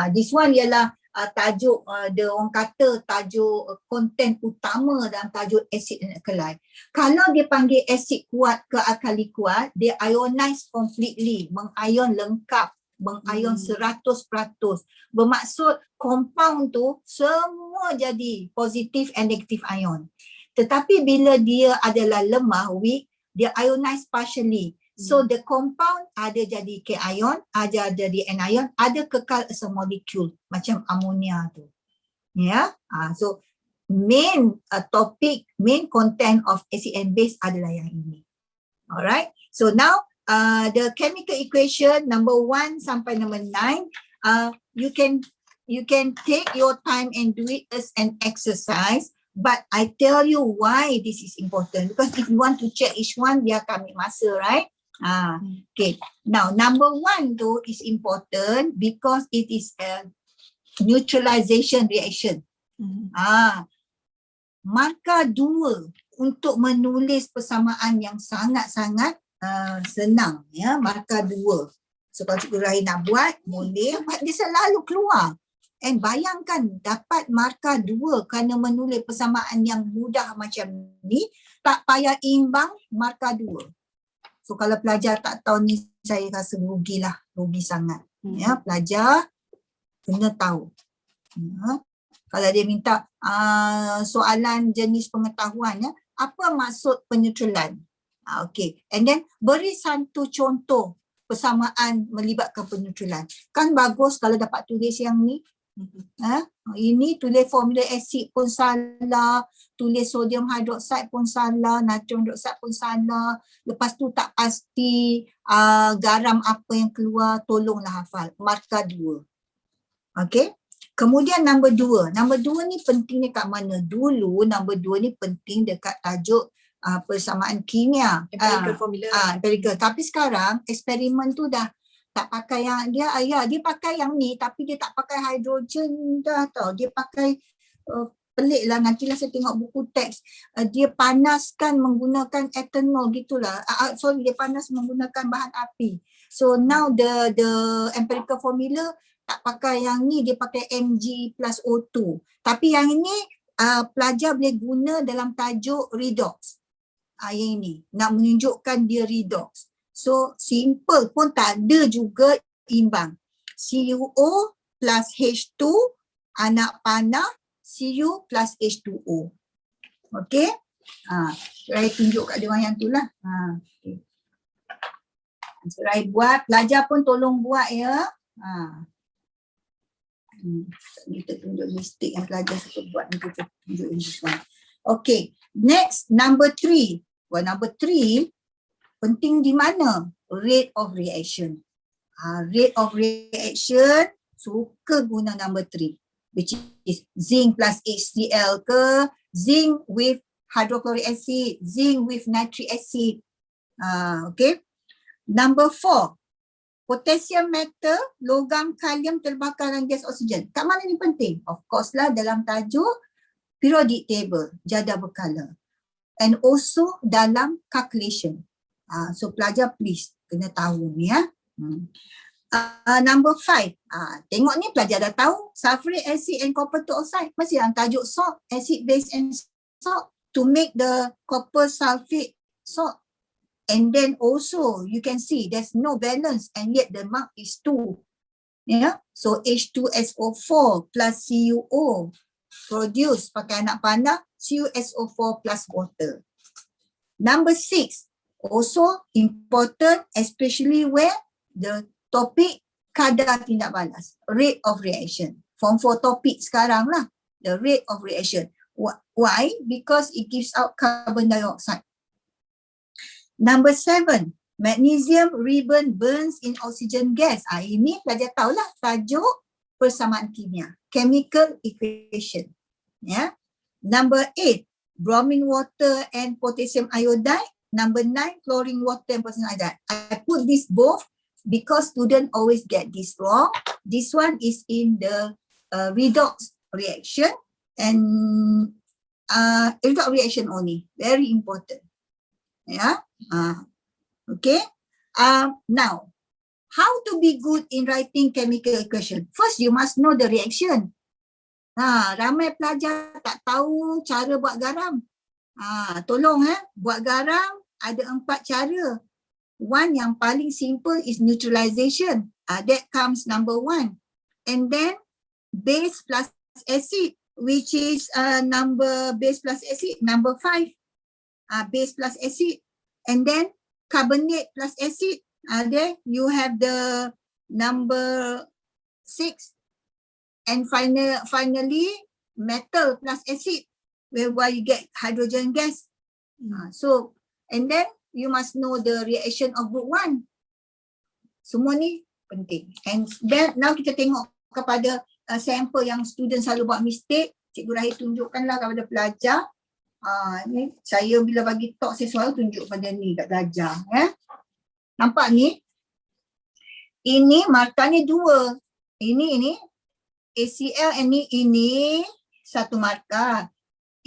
This one ialah tajuk dia orang kata tajuk konten utama dalam tajuk acid and alkali. Kalau dia panggil acid kuat ke alkali kuat, dia ionize completely, mengion lengkap, mengion 100%. Bermaksud compound tu semua jadi positif and negative ion. Tetapi bila dia adalah lemah, weak, dia ionize partially. So the compound ada jadi cation, ada jadi anion, ada kekal as a molecule macam amonia tu. Ya. So main topic, main content of acid and base adalah yang ini. Alright. So now the chemical equation number 1 sampai number 9, you can take your time and do it as an exercise. But I tell you why this is important, because if you want to check each one, dia akan ambil masa, right? Okay. Now, number 1 tu is important because it is a neutralization reaction. Markah 2 untuk menulis persamaan yang sangat-sangat senang, ya, markah 2. So kalau Cikgu Rahim nak buat, boleh, dia selalu keluar. And bayangkan dapat markah 2 kerana menulis persamaan yang mudah macam ni, tak payah imbang, markah 2. So kalau pelajar tak tahu ni, saya rasa rugilah, rugi sangat. Ya, pelajar kena tahu. Ya. Kalau dia minta soalan jenis pengetahuan, ya, apa maksud peneutralan? Okay, and then beri satu contoh persamaan melibatkan peneutralan. Kan bagus kalau dapat tulis yang ni. Ini tulis formula asid pun salah, tulis sodium hydroxide pun salah, natrium hydroxide pun salah. Lepas tu tak pasti garam apa yang keluar, tolonglah hafal. Markah 2. Okay. Kemudian number 2. Number 2 ni pentingnya kat mana? Dulu number 2 ni penting dekat tajuk persamaan kimia. Empirical formula. Empirical. Tapi sekarang eksperimen tu dah tak pakai yang dia pakai yang ni, tapi dia tak pakai hidrogen dah tau. Dia pakai pelik lah, nantilah saya tengok buku teks. Dia panaskan menggunakan ethanol gitulah. Dia panas menggunakan bahan api. So now the empirical formula tak pakai yang ni, dia pakai Mg plus O2. Tapi yang ini pelajar boleh guna dalam tajuk redox. Yang ini nak menunjukkan dia redox. So simple pun tak ada juga imbang. CuO plus H2 anak panah Cu plus H2O. Okey? Saya tunjuk kat dia orang yang tu lah. Okay. Saya buat, pelajar pun tolong buat ya. Kita tunjuk mistake yang pelajar suka buat ni, kita tunjuk ini semua. Okay, next number 3. Well, number 3 penting di mana? Rate of reaction. Rate of reaction suka guna number 3, which is zinc plus HCl ke, zinc with hydrochloric acid, zinc with nitric acid. Okay. Number 4, potassium metal, logam kalium terbakar dan gas oksigen. Kat mana ni penting? Of course lah dalam tajuk periodic table, jadah berkala. And also dalam calculation. So pelajar please kena tahu ni ya. Number 5. Tengok ni pelajar dah tahu. Sulfuric acid and copper oxide. Masih dalam tajuk salt, acid base and salt to make the copper sulfate salt. And then also you can see there's no balance and yet the mark is 2. Yeah. So H2SO4 plus CuO produce pakai anak panah CuSO4 plus water. Number 6. Also important, especially where the topic kadar tindak balas, rate of reaction. Form 4 topik sekarang lah, the rate of reaction. Why? Because it gives out carbon dioxide. Number 7, magnesium ribbon burns in oxygen gas. Ini pelajar tahulah tajuk persamaan kimia, chemical equation. Yeah. Number 8, bromine water and potassium iodide number 9, chlorine water and potassium iodide. I put this both because students always get this wrong. This one is in the redox reaction and redox reaction only. Very important. Yeah. Okay. Now, how to be good in writing chemical equation? First, you must know the reaction. Ramai pelajar tak tahu cara buat garam. Tolong buat garam ada 4 cara. One yang paling simple is neutralization. That comes number 1. And then base plus acid, which is base plus acid number 5. Base plus acid. And then carbonate plus acid. There you have the number 6. And finally metal plus acid, whereby you get hydrogen gas. So, and then you must know the reaction of group 1. Semua ni penting. And then now kita tengok kepada sampel yang student selalu buat mistake. Cikgu Rahim tunjukkanlah kepada pelajar. Ni saya bila bagi talk saya selalu tunjuk pada ni kat pelajar. Nampak ni? Ini markahnya 2. Ini ACL ini 1 markah.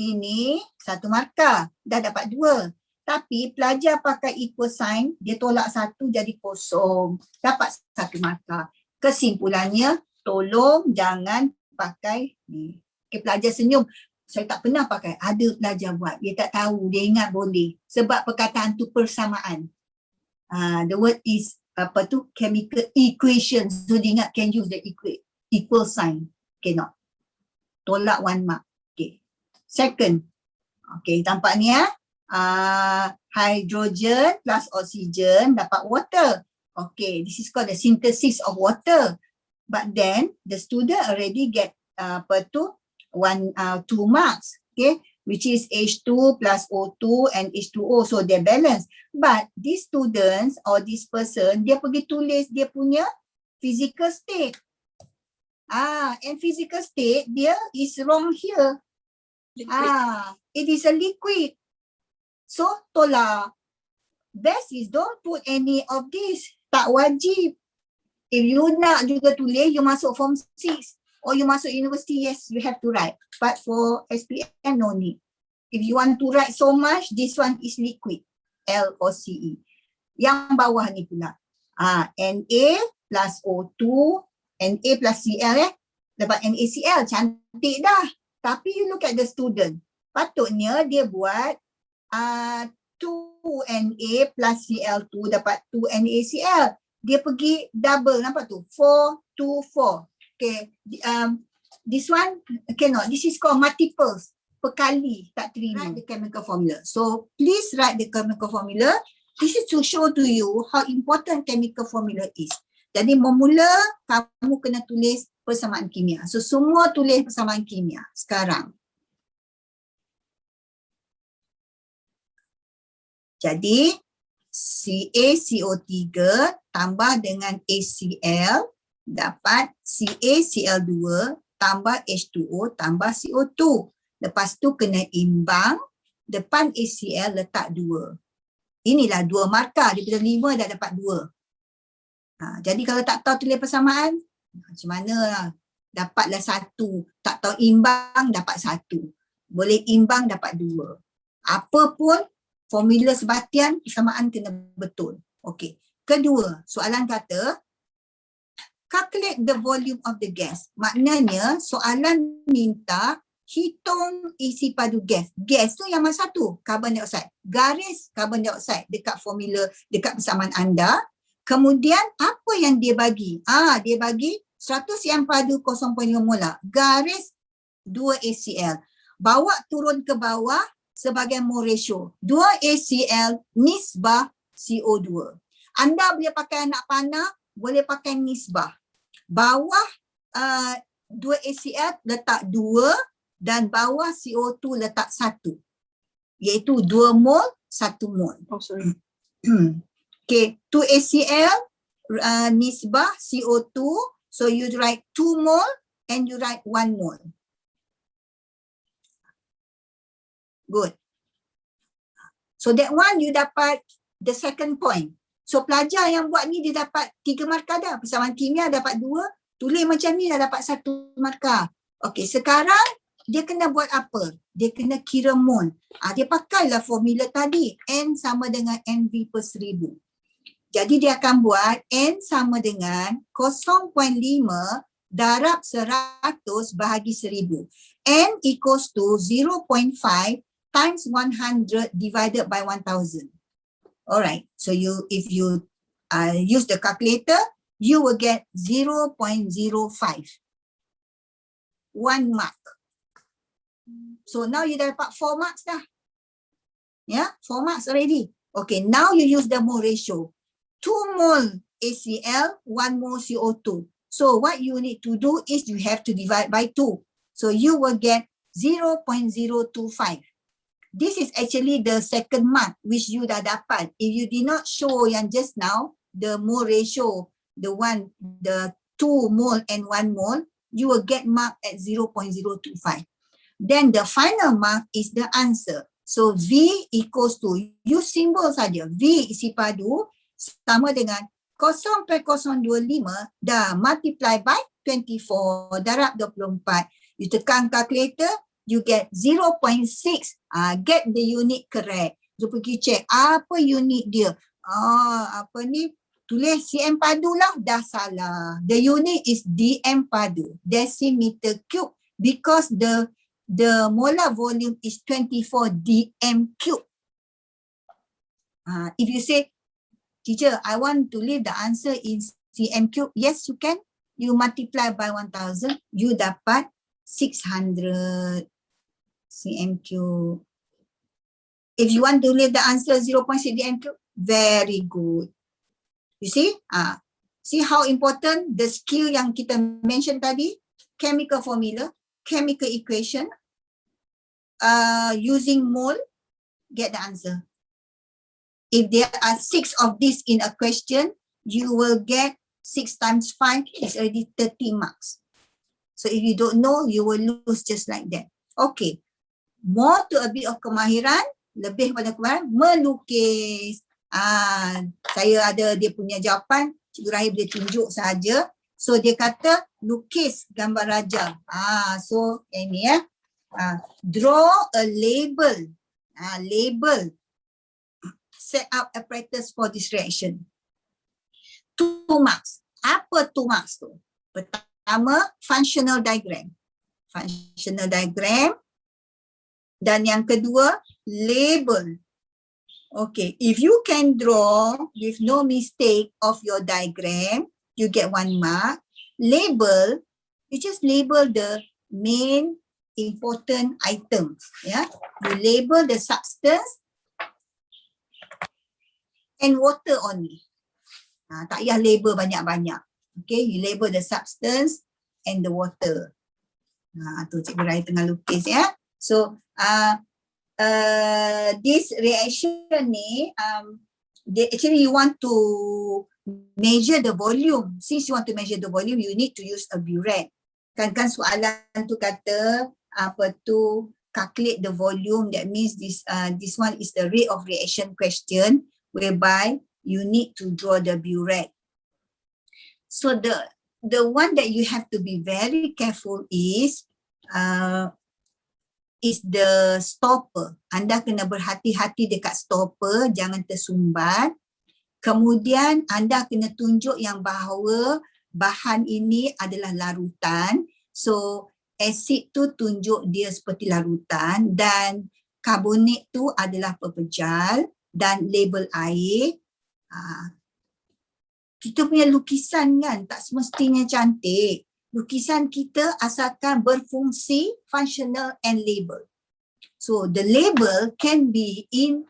Ini 1 markah. Dah dapat 2. Tapi pelajar pakai equal sign, dia tolak 1 jadi kosong. Dapat 1 markah. Kesimpulannya, tolong jangan pakai ni. Okay, pelajar senyum. Saya tak pernah pakai. Ada pelajar buat. Dia tak tahu. Dia ingat boleh. Sebab perkataan tu persamaan. The word is chemical equation. So dia ingat can use the equal sign. Cannot. Tolak 1 mark. Okay. Second. Okay, tampak ni hydrogen plus oxygen dapat water. Okay, this is called the synthesis of water. But then the student already get 2 marks. Okay, which is H2 plus O2 and H2O. So they balance. But these students or this person, dia pergi tulis dia punya physical state. And physical state dia is wrong here. It is a liquid. So tolak. Best is don't put any of this. Tak wajib. If you nak juga tulis, you masuk form 6 or you masuk university, yes, you have to write. But for SPM, no need. If you want to write so much, this one is liquid. LOCE. Yang bawah ni pula. Na plus O2, Na plus Cl dapat NaCl. Cantik dah. Tapi you look at the student. Patutnya dia buat 2Na plus Cl2 dapat 2NaCl. Dia pergi double, nampak tu? 4, 2, 4. Okay. This one cannot. This is called multiples. Perkali, tak terima. Write the chemical formula. So please write the chemical formula. This is to show to you how important chemical formula is. Jadi memula kamu kena tulis persamaan kimia. So semua tulis persamaan kimia sekarang. Jadi CaCO3 tambah dengan ACl dapat CaCl2 tambah H2O tambah CO2. Lepas tu kena imbang, depan ACl letak 2. Inilah 2 markah, daripada 5 dah dapat 2. Jadi kalau tak tahu tulis persamaan, macam mana lah. Dapatlah 1. Tak tahu imbang, dapat 1. Boleh imbang, dapat 2. Apa pun, formula sebatian, persamaan kena betul. Okey. Kedua, soalan kata, calculate the volume of the gas. Maknanya, soalan minta, hitung isi padu gas. Gas tu yang mana satu? Carbon dioxide. Garis carbon dioxide dekat formula, dekat persamaan anda. Kemudian apa yang dia bagi? Dia bagi 100 yang padu 0.5 molar. Garis 2 ACl. Bawa turun ke bawah sebagai mole ratio. 2 ACl nisbah CO2. Anda boleh pakai anak panah, boleh pakai nisbah. Bawah 2 ACl letak 2 dan bawah CO2 letak 1. Iaitu 2 mol, 1 mol. Oh, sorry. Okay, 2 ACl nisbah CO2. So you write 2 mol and you write 1 mol. Good. So that one you dapat the second point. So pelajar yang buat ni dia dapat 3 markah dah. Persamaan kimia dapat 2, tulis macam ni dah dapat 1 markah. Okey, sekarang dia kena buat apa? Dia kena kira mol. Dia pakailah formula tadi. N sama dengan NV per 1000. Jadi dia akan buat N sama dengan 0.5 darab 100 bahagi 1000. N equals to 0.5 times 100 divided by 1000. Alright, so if you use the calculator, you will get 0.05. 1 mark. So now you dapat 4 marks dah. Yeah, 4 marks already. Okay, now you use the mole ratio. 2 mole ACl, 1 mole CO2. So what you need to do is you have to divide by 2. So you will get 0.025. This is actually the second mark which you dah dapat. If you did not show yang just now, the mole ratio, the 2 mole and 1 mole, you will get mark at 0.025. Then the final mark is the answer. So V equals to, use symbol saja. V isi padu sama dengan 0.025 dah multiply by 24 darab 24. You tekan calculator, you get 0.6. Get the unit correct. So pergi check apa unit dia. Apa ni? Tulis cm padu lah, dah salah. The unit is dm padu, decimeter cube, because the molar volume is 24 dm cube. If you say, teacher, I want to leave the answer in cm cube, yes you can. You multiply by 1000, you dapat 600 cm cube. If you want to leave the answer 0.6 dm cube, very good. You see? See how important the skill yang kita mention tadi? Chemical formula, chemical equation, using mole, get the answer. If there are 6 of this in a question, you will get 6 times 5 is already 30 marks. So if you don't know, you will lose just like that. Okay. More to a bit of kemahiran, lebih pada kemahiran, melukis. Saya ada dia punya jawapan, Cikgu Rahim boleh tunjuk saja. So dia kata lukis gambar raja. So ini ya. Draw a label. Label. Set up apparatus for this reaction. 2 marks. Apa 2 marks tu? Pertama, functional diagram. Functional diagram. Dan yang kedua, label. Okay, if you can draw with no mistake of your diagram, you get 1 mark. Label, you just label the main important items. Yeah, you label the substance and water only. Tak payah label banyak-banyak. Okay, you label the substance and the water. Tu Cikgu Rai tengah lukis ya. So, this reaction ni, actually you want to measure the volume. Since you want to measure the volume, you need to use a burette. Kan soalan tu kata apa tu, calculate the volume. That means this one is the rate of reaction question, whereby you need to draw the burette. So the one that you have to be very careful is the stopper. Anda kena berhati-hati dekat stopper, jangan tersumbat. Kemudian anda kena tunjuk yang bahawa bahan ini adalah larutan. So asid tu tunjuk dia seperti larutan dan karbonat tu adalah pepejal dan label air. Kita punya lukisan kan tak semestinya cantik. Lukisan kita asalkan berfungsi, functional and label. So the label can be in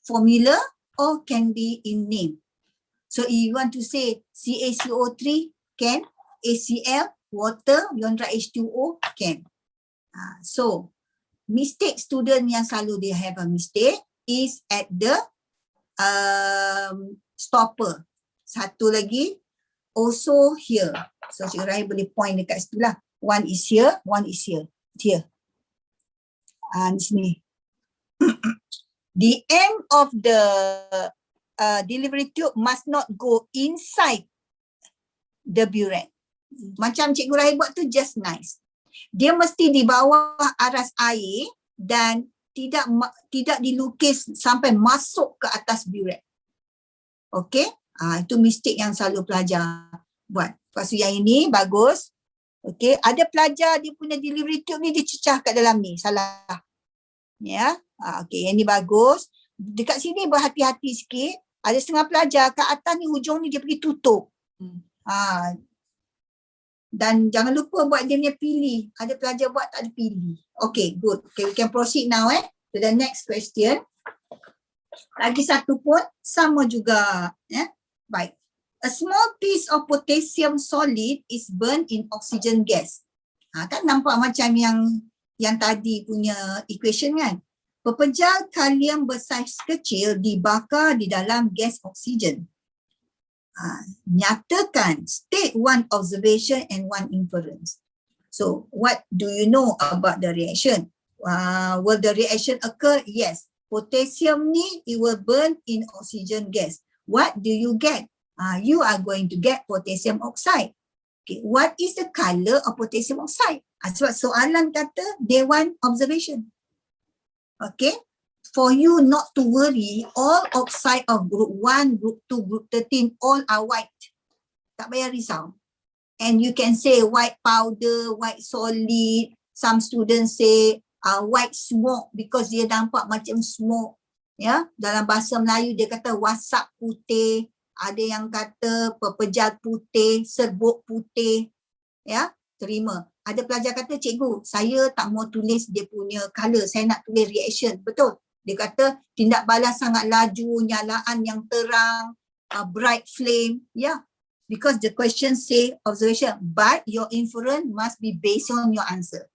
formula or can be in name. So if you want to say CaCO3 can, ACl, water, you want to write H2O, can. So mistake student yang selalu dia have a mistake is at the stopper. Satu lagi, also here. So Cikgu Rahim boleh point dekat situ lah. One is here, one is here. Here. Di sini. the end of the delivery tube must not go inside the burette. Macam Cikgu Rahim buat tu just nice. Dia mesti di bawah aras air dan tidak dilukis sampai masuk ke atas burette. Okey? Itu mistake yang selalu pelajar buat. Lepas tu yang ini bagus. Okey, ada pelajar dia punya delivery tube ni dia cecah kat dalam ni. Salah. Ya. Okey, yang ni bagus. Dekat sini berhati-hati sikit. Ada setengah pelajar kat atas ni hujung ni dia pergi tutup. Dan jangan lupa buat dia punya pilih. Ada pelajar buat tak ada pilih. Okay, good. Okay, we can proceed now to the next question. Lagi satu pun sama juga. Baik. A small piece of potassium solid is burned in oxygen gas. Kan nampak macam yang tadi punya equation kan. Pepejal kalium bersaiz kecil dibakar di dalam gas oksigen. Nyatakan, state one observation and one inference. So, what do you know about the reaction? Will the reaction occur? Yes. Potassium ni, it will burn in oxygen gas. What do you get? You are going to get potassium oxide. Okay. What is the color of potassium oxide? Sebab soalan kata, day one observation. Okay. For you not to worry, all oxide of group 1, group 2, group 13, all are white. Tak payah risau. And you can say white powder, white solid. Some students say white smoke because dia nampak macam smoke. Ya, dalam bahasa Melayu dia kata wasap putih. Ada yang kata pepejal putih, serbuk putih. Ya, terima. Ada pelajar kata, cikgu, saya tak mau tulis dia punya color, saya nak tulis reaction. Betul. Dia kata tindak balas sangat laju, nyalaan yang terang, bright flame. Yeah, because the question say observation, but your inference must be based on your answer.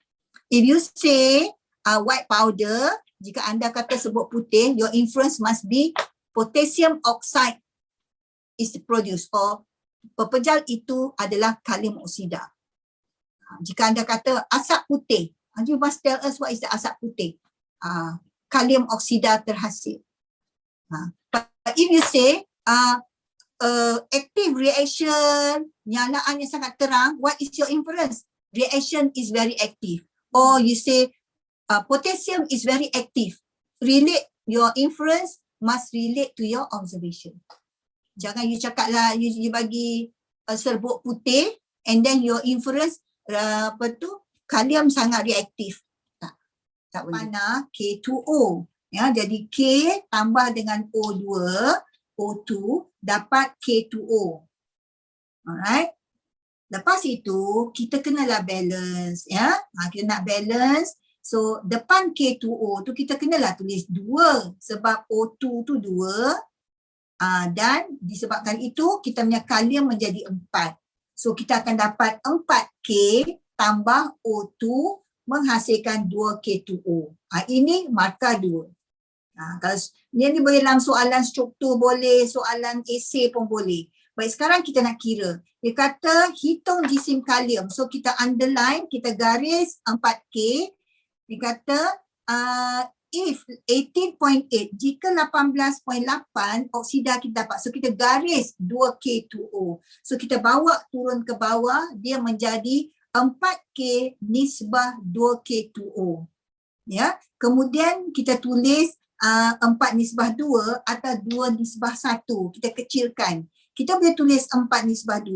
If you say white powder, jika anda kata serbuk putih, your inference must be potassium oxide is produced, or pepejal itu adalah kalium oksida. Jika anda kata asap putih, you must tell us what is the asap putih. Kalium oksida terhasil. But if you say active reaction, nyalaan yang sangat terang, what is your inference? Reaction is very active. Or you say potassium is very active. Relate, your inference must relate to your observation. Jangan you cakap lah, you bagi serbuk putih and then your inference kalium sangat reaktif. Tak boleh. Mana K2O. Ya, jadi K tambah dengan O2, O2 dapat K2O. Alright. Lepas itu kita kenalah balance. Ya, kita nak balance. So depan K2O tu kita kenalah tulis 2 sebab O2 tu 2. Dan disebabkan itu kita punya kalium menjadi 4. So kita akan dapat 4K tambah O2 menghasilkan 2K2O. Ini markah 2. Kalau ni boleh dalam soalan struktur boleh, soalan esei pun boleh. Baik, sekarang kita nak kira. Dia kata hitung jisim kalium. So kita underline, kita garis 4K. Dia kata if 18.8, jika 18.8 oksida kita dapat. So kita garis 2K2O. So kita bawa turun ke bawah, dia menjadi 4K nisbah 2K2O. Ya, kemudian kita tulis 4 nisbah 2 atau 2 nisbah 1. Kita kecilkan. Kita boleh tulis 4 nisbah 2,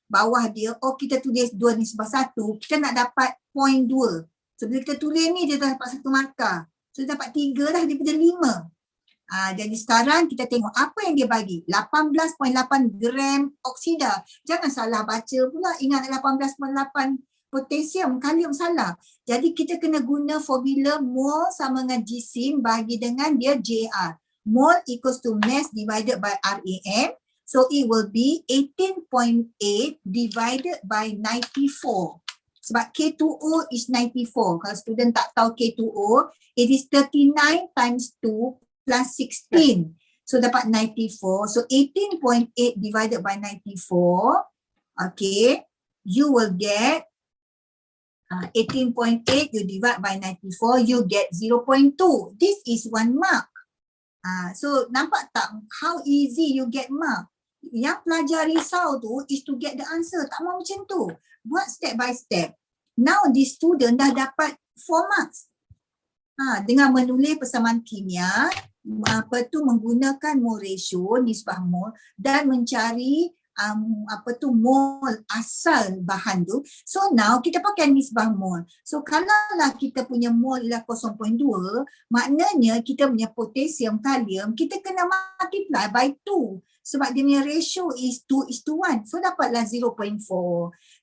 bawah dia, kita tulis 2 nisbah 1, kita nak dapat 0.2. So bila kita tulis ni, dia dah dapat 1 markah. So dapat 3 lah daripada 5. Jadi sekarang kita tengok apa yang dia bagi. 18.8 gram oksida. Jangan salah baca pula. Ingat 18.8 potasium, kalium salah. Jadi kita kena guna formula mol sama dengan jisim bagi dengan dia JR. Mol equals to mass divided by RAM. So it will be 18.8 divided by 94. Sebab K2O is 94. Kalau student tak tahu K2O, it is 39 times 2 plus 16. So dapat 94. So 18.8 divided by 94. Okay. You will get 18.8 you divide by 94, you get 0.2. This is 1 mark. So nampak tak how easy you get mark? Yang pelajar risau tu is to get the answer. Tak mau macam tu. Buat step by step. Now this student dah dapat 4 marks. Dengan menulis persamaan kimia, menggunakan mol ratio, nisbah mol dan mencari mol asal bahan tu. So now kita pakai nisbah mol. So kalaulah kita punya mol ialah 0.2, maknanya kita punya potasium, kalium, kita kena multiply by 2. Sebab dia punya ratio is 2:1. So dapatlah 0.4.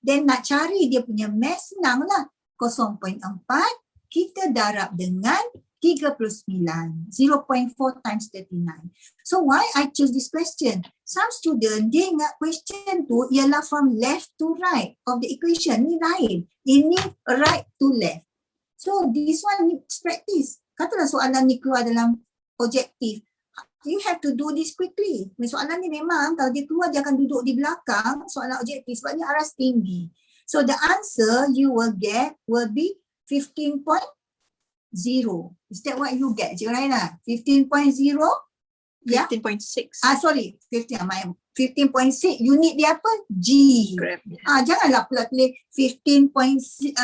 Then nak cari dia punya mass, senanglah. 0.4 kita darab dengan 39. 0.4 times 39. So why I choose this question? Some student, dia ingat question tu ialah from left to right of the equation. Ni lain. Ini right to left. So this one needs practice. Katalah soalan ni keluar dalam objektif. You have to do this quickly. Soalan ni memang kalau dia keluar dia akan duduk di belakang soalan objektif sebab ni aras tinggi. So the answer you will get will be 15.0. Is that what you get? Cik Raina? 15.0? Yeah? 15.6. Sorry. 15.6. Unit dia apa? G. Janganlah pula tulis 15.6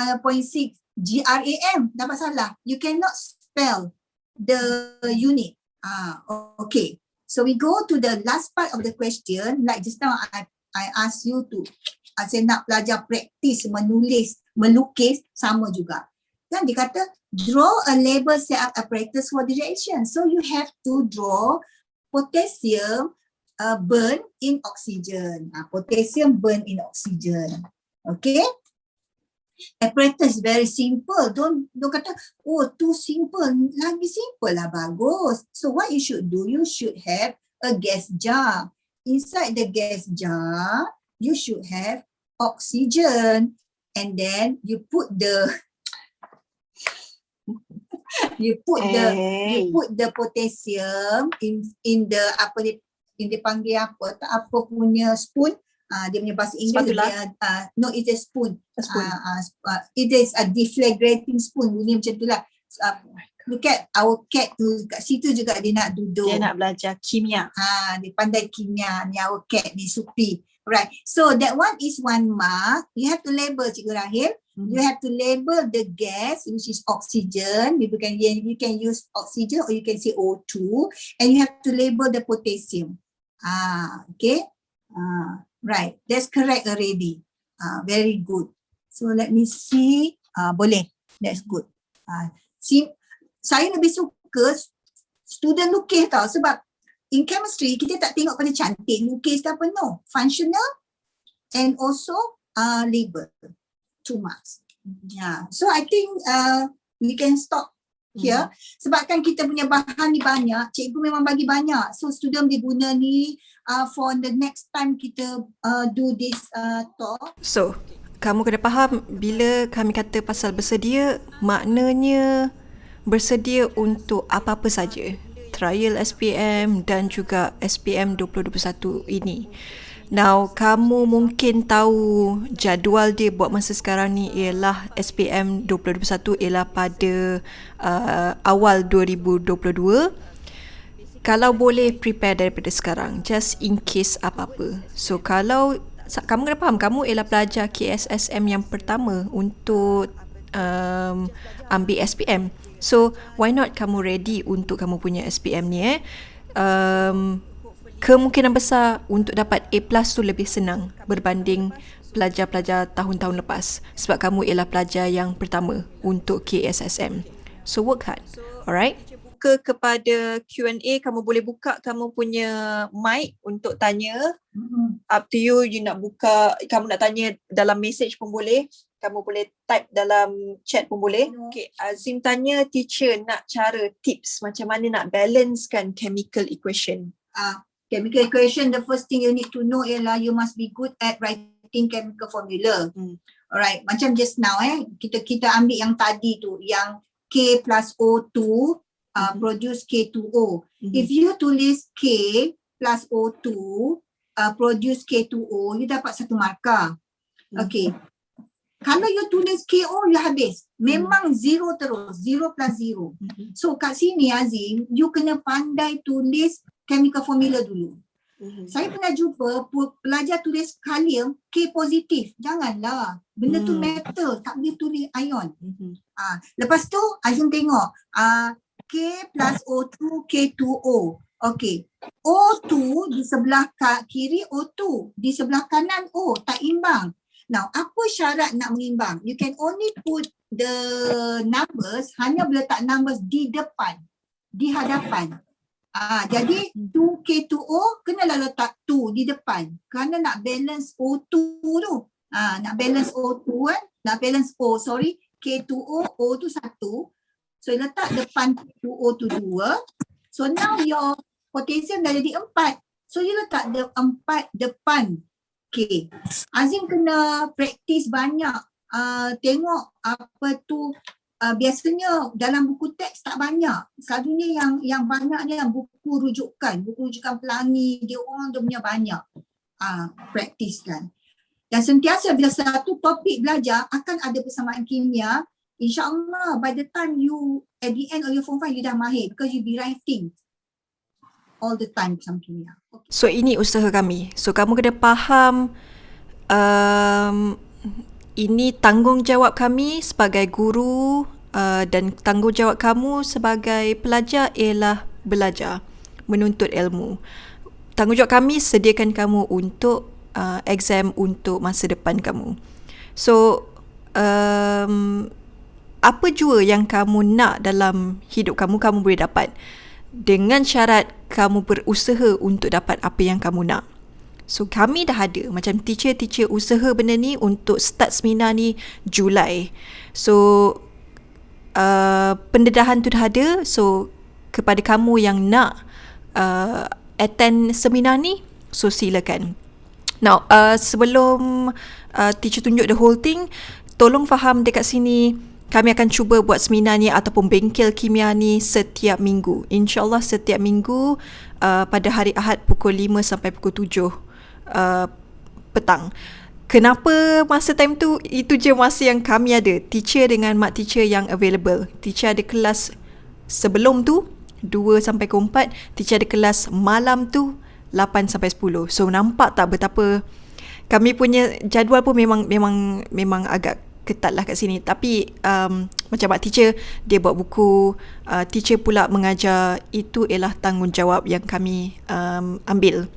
GRAM. Dapat salah. You cannot spell the unit. Okay. So we go to the last part of the question. Like just now I ask you to, saya nak belajar praktis menulis, melukis, sama juga. Kan dia kata, draw a label set up apparatus for the reaction. So you have to draw potassium burn in oxygen. Potassium burn in oxygen. Okay. Apparatus very simple. Don't kata, oh too simple. Lagi simple lah, bagus. So what you should do, you should have a gas jar. Inside the gas jar, you should have oxygen. And then you put the you put the potassium in the dia panggil apa punya spoon. Dia punya bahasa Inggeris no, it's a spoon. It is a deflagrating spoon. Bunyi macam tu lah. Look at our cat tu, kat situ juga dia nak duduk. Dia nak belajar kimia. Dia pandai kimia ni, our cat ni, Supi. Right. So that one is 1 mark. You have to label, Cikgu Rahil. You have to label the gas, which is oxygen. You can use oxygen or you can say O2. And you have to label the potassium. Okay. Right, that's correct already. Very good. So let me see. Boleh, that's good. Saya lebih suka student lukis tau, sebab in chemistry kita tak tengok pada cantik lukis ke apa, no. Functional and also label. 2 marks. Yeah. So I think we can stop here. Sebabkan kita punya bahan ni banyak, cikgu memang bagi banyak. So student boleh guna ni for the next time kita do this talk. So, kamu kena faham bila kami kata pasal bersedia, maknanya bersedia untuk apa-apa saja. Trial SPM dan juga SPM 2021 ini. Now, kamu mungkin tahu jadual dia buat masa sekarang ni ialah SPM 2021 ialah pada awal 2022. Kalau boleh prepare daripada sekarang, just in case apa-apa. So, kalau kamu kena faham, kamu ialah pelajar KSSM yang pertama untuk ambil SPM. So, why not kamu ready untuk kamu punya SPM ni kemungkinan besar untuk dapat A+ tu lebih senang berbanding pelajar-pelajar tahun-tahun lepas sebab kamu ialah pelajar yang pertama untuk KSSM. So work hard. Alright? Buka kepada Q&A, kamu boleh buka kamu punya mic untuk tanya. Up to you, you nak buka, kamu nak tanya dalam message pun boleh. Kamu boleh type dalam chat pun boleh. Okay, Azim tanya teacher nak cara tips macam mana nak balancekan chemical equation. Chemical equation, the first thing you need to know ialah you must be good at writing chemical formula. Alright, macam just now kita ambil yang tadi tu, yang K plus O2 produce K2O. If you tulis K plus O2 produce K2O, you dapat 1 markah. Okay. Kalau you tulis KO, you habis. Memang zero terus. 0 plus 0. So kat sini Azim, you kena pandai tulis chemical formula dulu. Saya pernah jumpa pelajar tulis kalium K positif. Janganlah. Benda tu metal. Tak boleh tulis ion. Lepas tu Azim tengok. K plus O2, K2O. Okay. O2 di sebelah kiri O2. Di sebelah kanan O. Tak imbang. Now, apa syarat nak mengimbang? You can only put the numbers, hanya boleh letak numbers di depan, di hadapan. Jadi 2K2O kenalah letak 2 di depan kerana nak balance O2 tu. Nak balance O2 kan, nak balance O, sorry, K2O, O tu 1. So letak depan K2O tu 2. So now your potassium dah jadi 4. So you letak 4 depan K. Azim kena praktis banyak. Tengok apa tu. Biasanya dalam buku teks tak banyak. Selalunya yang banyak ni yang buku rujukan. Buku rujukan pelangi. Dia orang dia punya banyak. Praktiskan. Dan sentiasa bila satu topik belajar akan ada persamaan kimia. InsyaAllah by the time you at the end of your form 5 you dah mahir. Because you be writing all the time bersama kimia. Okay. So ini usaha kami. So kamu kena faham ini tanggungjawab kami sebagai guru dan tanggungjawab kamu sebagai pelajar ialah belajar, menuntut ilmu. Tanggungjawab kami sediakan kamu untuk exam untuk masa depan kamu. So apa jua yang kamu nak dalam hidup kamu, kamu boleh dapat. Dengan syarat kamu berusaha untuk dapat apa yang kamu nak. So kami dah ada macam teacher usaha benda ni untuk start seminar ni Julai. So pendedahan tu dah ada. So kepada kamu yang nak attend seminar ni, so silakan. Now sebelum teacher tunjuk the whole thing, tolong faham dekat sini kami akan cuba buat seminar ni ataupun bengkel kimia ni setiap minggu. InsyaAllah setiap minggu pada hari Ahad pukul 5 sampai pukul 7 petang. Kenapa masa time tu? Itu je masa yang kami ada. Teacher dengan mak teacher yang available. Teacher ada kelas sebelum tu 2 sampai ke 4. Teacher ada kelas malam tu 8 sampai 10. So nampak tak betapa kami punya jadual pun memang agak ketat lah kat sini. Tapi macam mak teacher, dia buat buku, teacher pula mengajar. Itu ialah tanggungjawab yang kami ambil.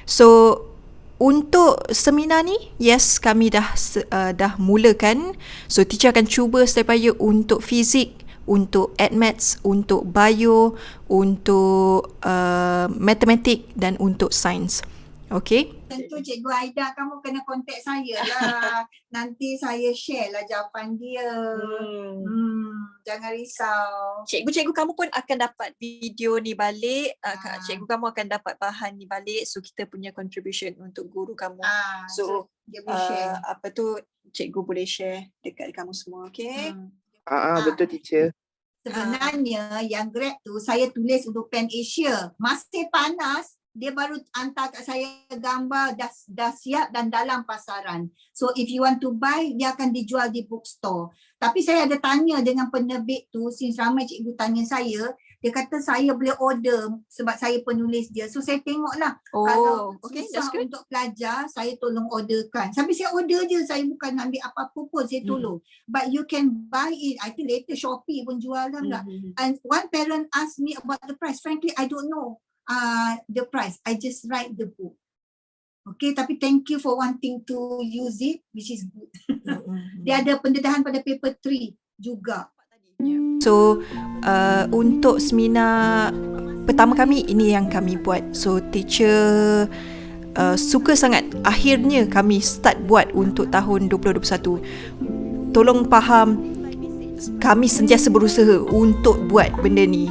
So untuk seminar ni, yes, kami dah mulakan. So teacher akan cuba setiap upaya untuk fizik, untuk AdMaths, untuk bio, untuk matematik dan untuk sains. Okay? Tentu Cikgu Aida kamu kena kontak saya lah. Nanti saya share lah jawapan dia. Jangan risau. Cikgu-cikgu kamu pun akan dapat video ni balik. Cikgu kamu akan dapat bahan ni balik. So kita punya contribution untuk guru kamu. So dia boleh share. Apa tu cikgu boleh share dekat kamu semua. Okay? Betul teacher. Sebenarnya yang grad tu saya tulis untuk Pan Asia. Masih panas. Dia baru hantar kat saya gambar dah siap dan dalam pasaran. So if you want to buy, dia akan dijual di bookstore. Tapi saya ada tanya dengan penerbit tu, since ramai cikgu tanya saya, dia kata saya boleh order sebab saya penulis dia. So saya tengoklah kalau susah untuk pelajar, saya tolong orderkan. Sampai saya order je, saya bukan ambil apa-apa pun, saya tolong. But you can buy it. I think later Shopee pun jual lah. And one parent asked me about the price. Frankly, I don't know the price. I just write the book. Okay, tapi thank you for wanting to use it, which is good. Dia ada pendedahan pada paper 3 juga. So untuk seminar pertama kami, ini yang kami buat. So teacher suka sangat. Akhirnya kami start buat untuk tahun 2021. Tolong faham, kami sentiasa berusaha untuk buat benda ni.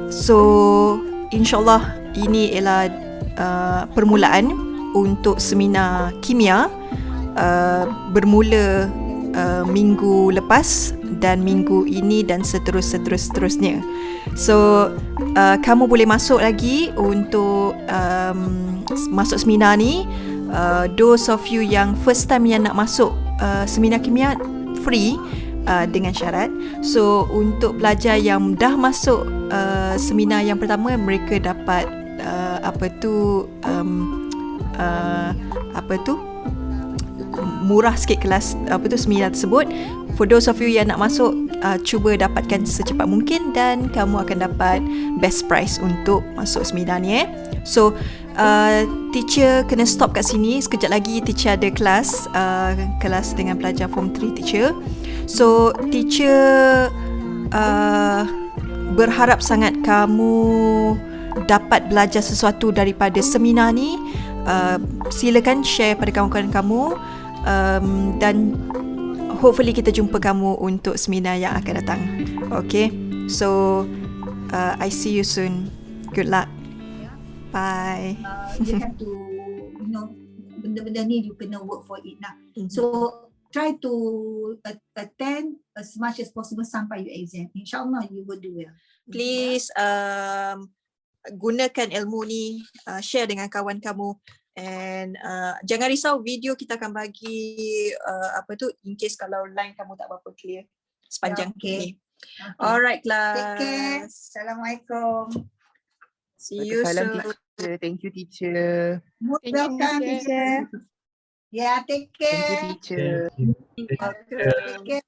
So InsyaAllah ini ialah permulaan untuk seminar kimia bermula minggu lepas dan minggu ini dan seterusnya. So kamu boleh masuk lagi untuk masuk seminar ni. Those of you yang first time yang nak masuk seminar kimia free dengan syarat. So untuk pelajar yang dah masuk seminar yang pertama, mereka dapat murah sikit kelas seminar tersebut. For those of you yang nak masuk, cuba dapatkan secepat mungkin dan kamu akan dapat best price untuk masuk seminar ni. So teacher kena stop kat sini. Sekejap lagi teacher ada kelas dengan pelajar form 3 teacher. So teacher berharap sangat kamu dapat belajar sesuatu daripada seminar ni. Silakan share pada kawan-kawan kamu, dan hopefully kita jumpa kamu untuk seminar yang akan datang. Okay, so I see you soon. Good luck. Bye. You have to, benda-benda ni you kena work for it lah. So try to attend as much as possible sampai you exam. InsyaAllah you will do well. Please gunakan ilmu ni, share dengan kawan kamu, and jangan risau, video kita akan bagi in case kalau line kamu tak berapa clear sepanjang ni. Alright class. Take care. Assalamualaikum. See you Salam soon. teacher. Thank you teacher. Most Thank you, welcome, teacher. Yeah, take Thank you care. teacher. Take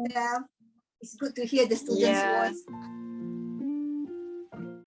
care. It's good to hear the students' Yeah. voice.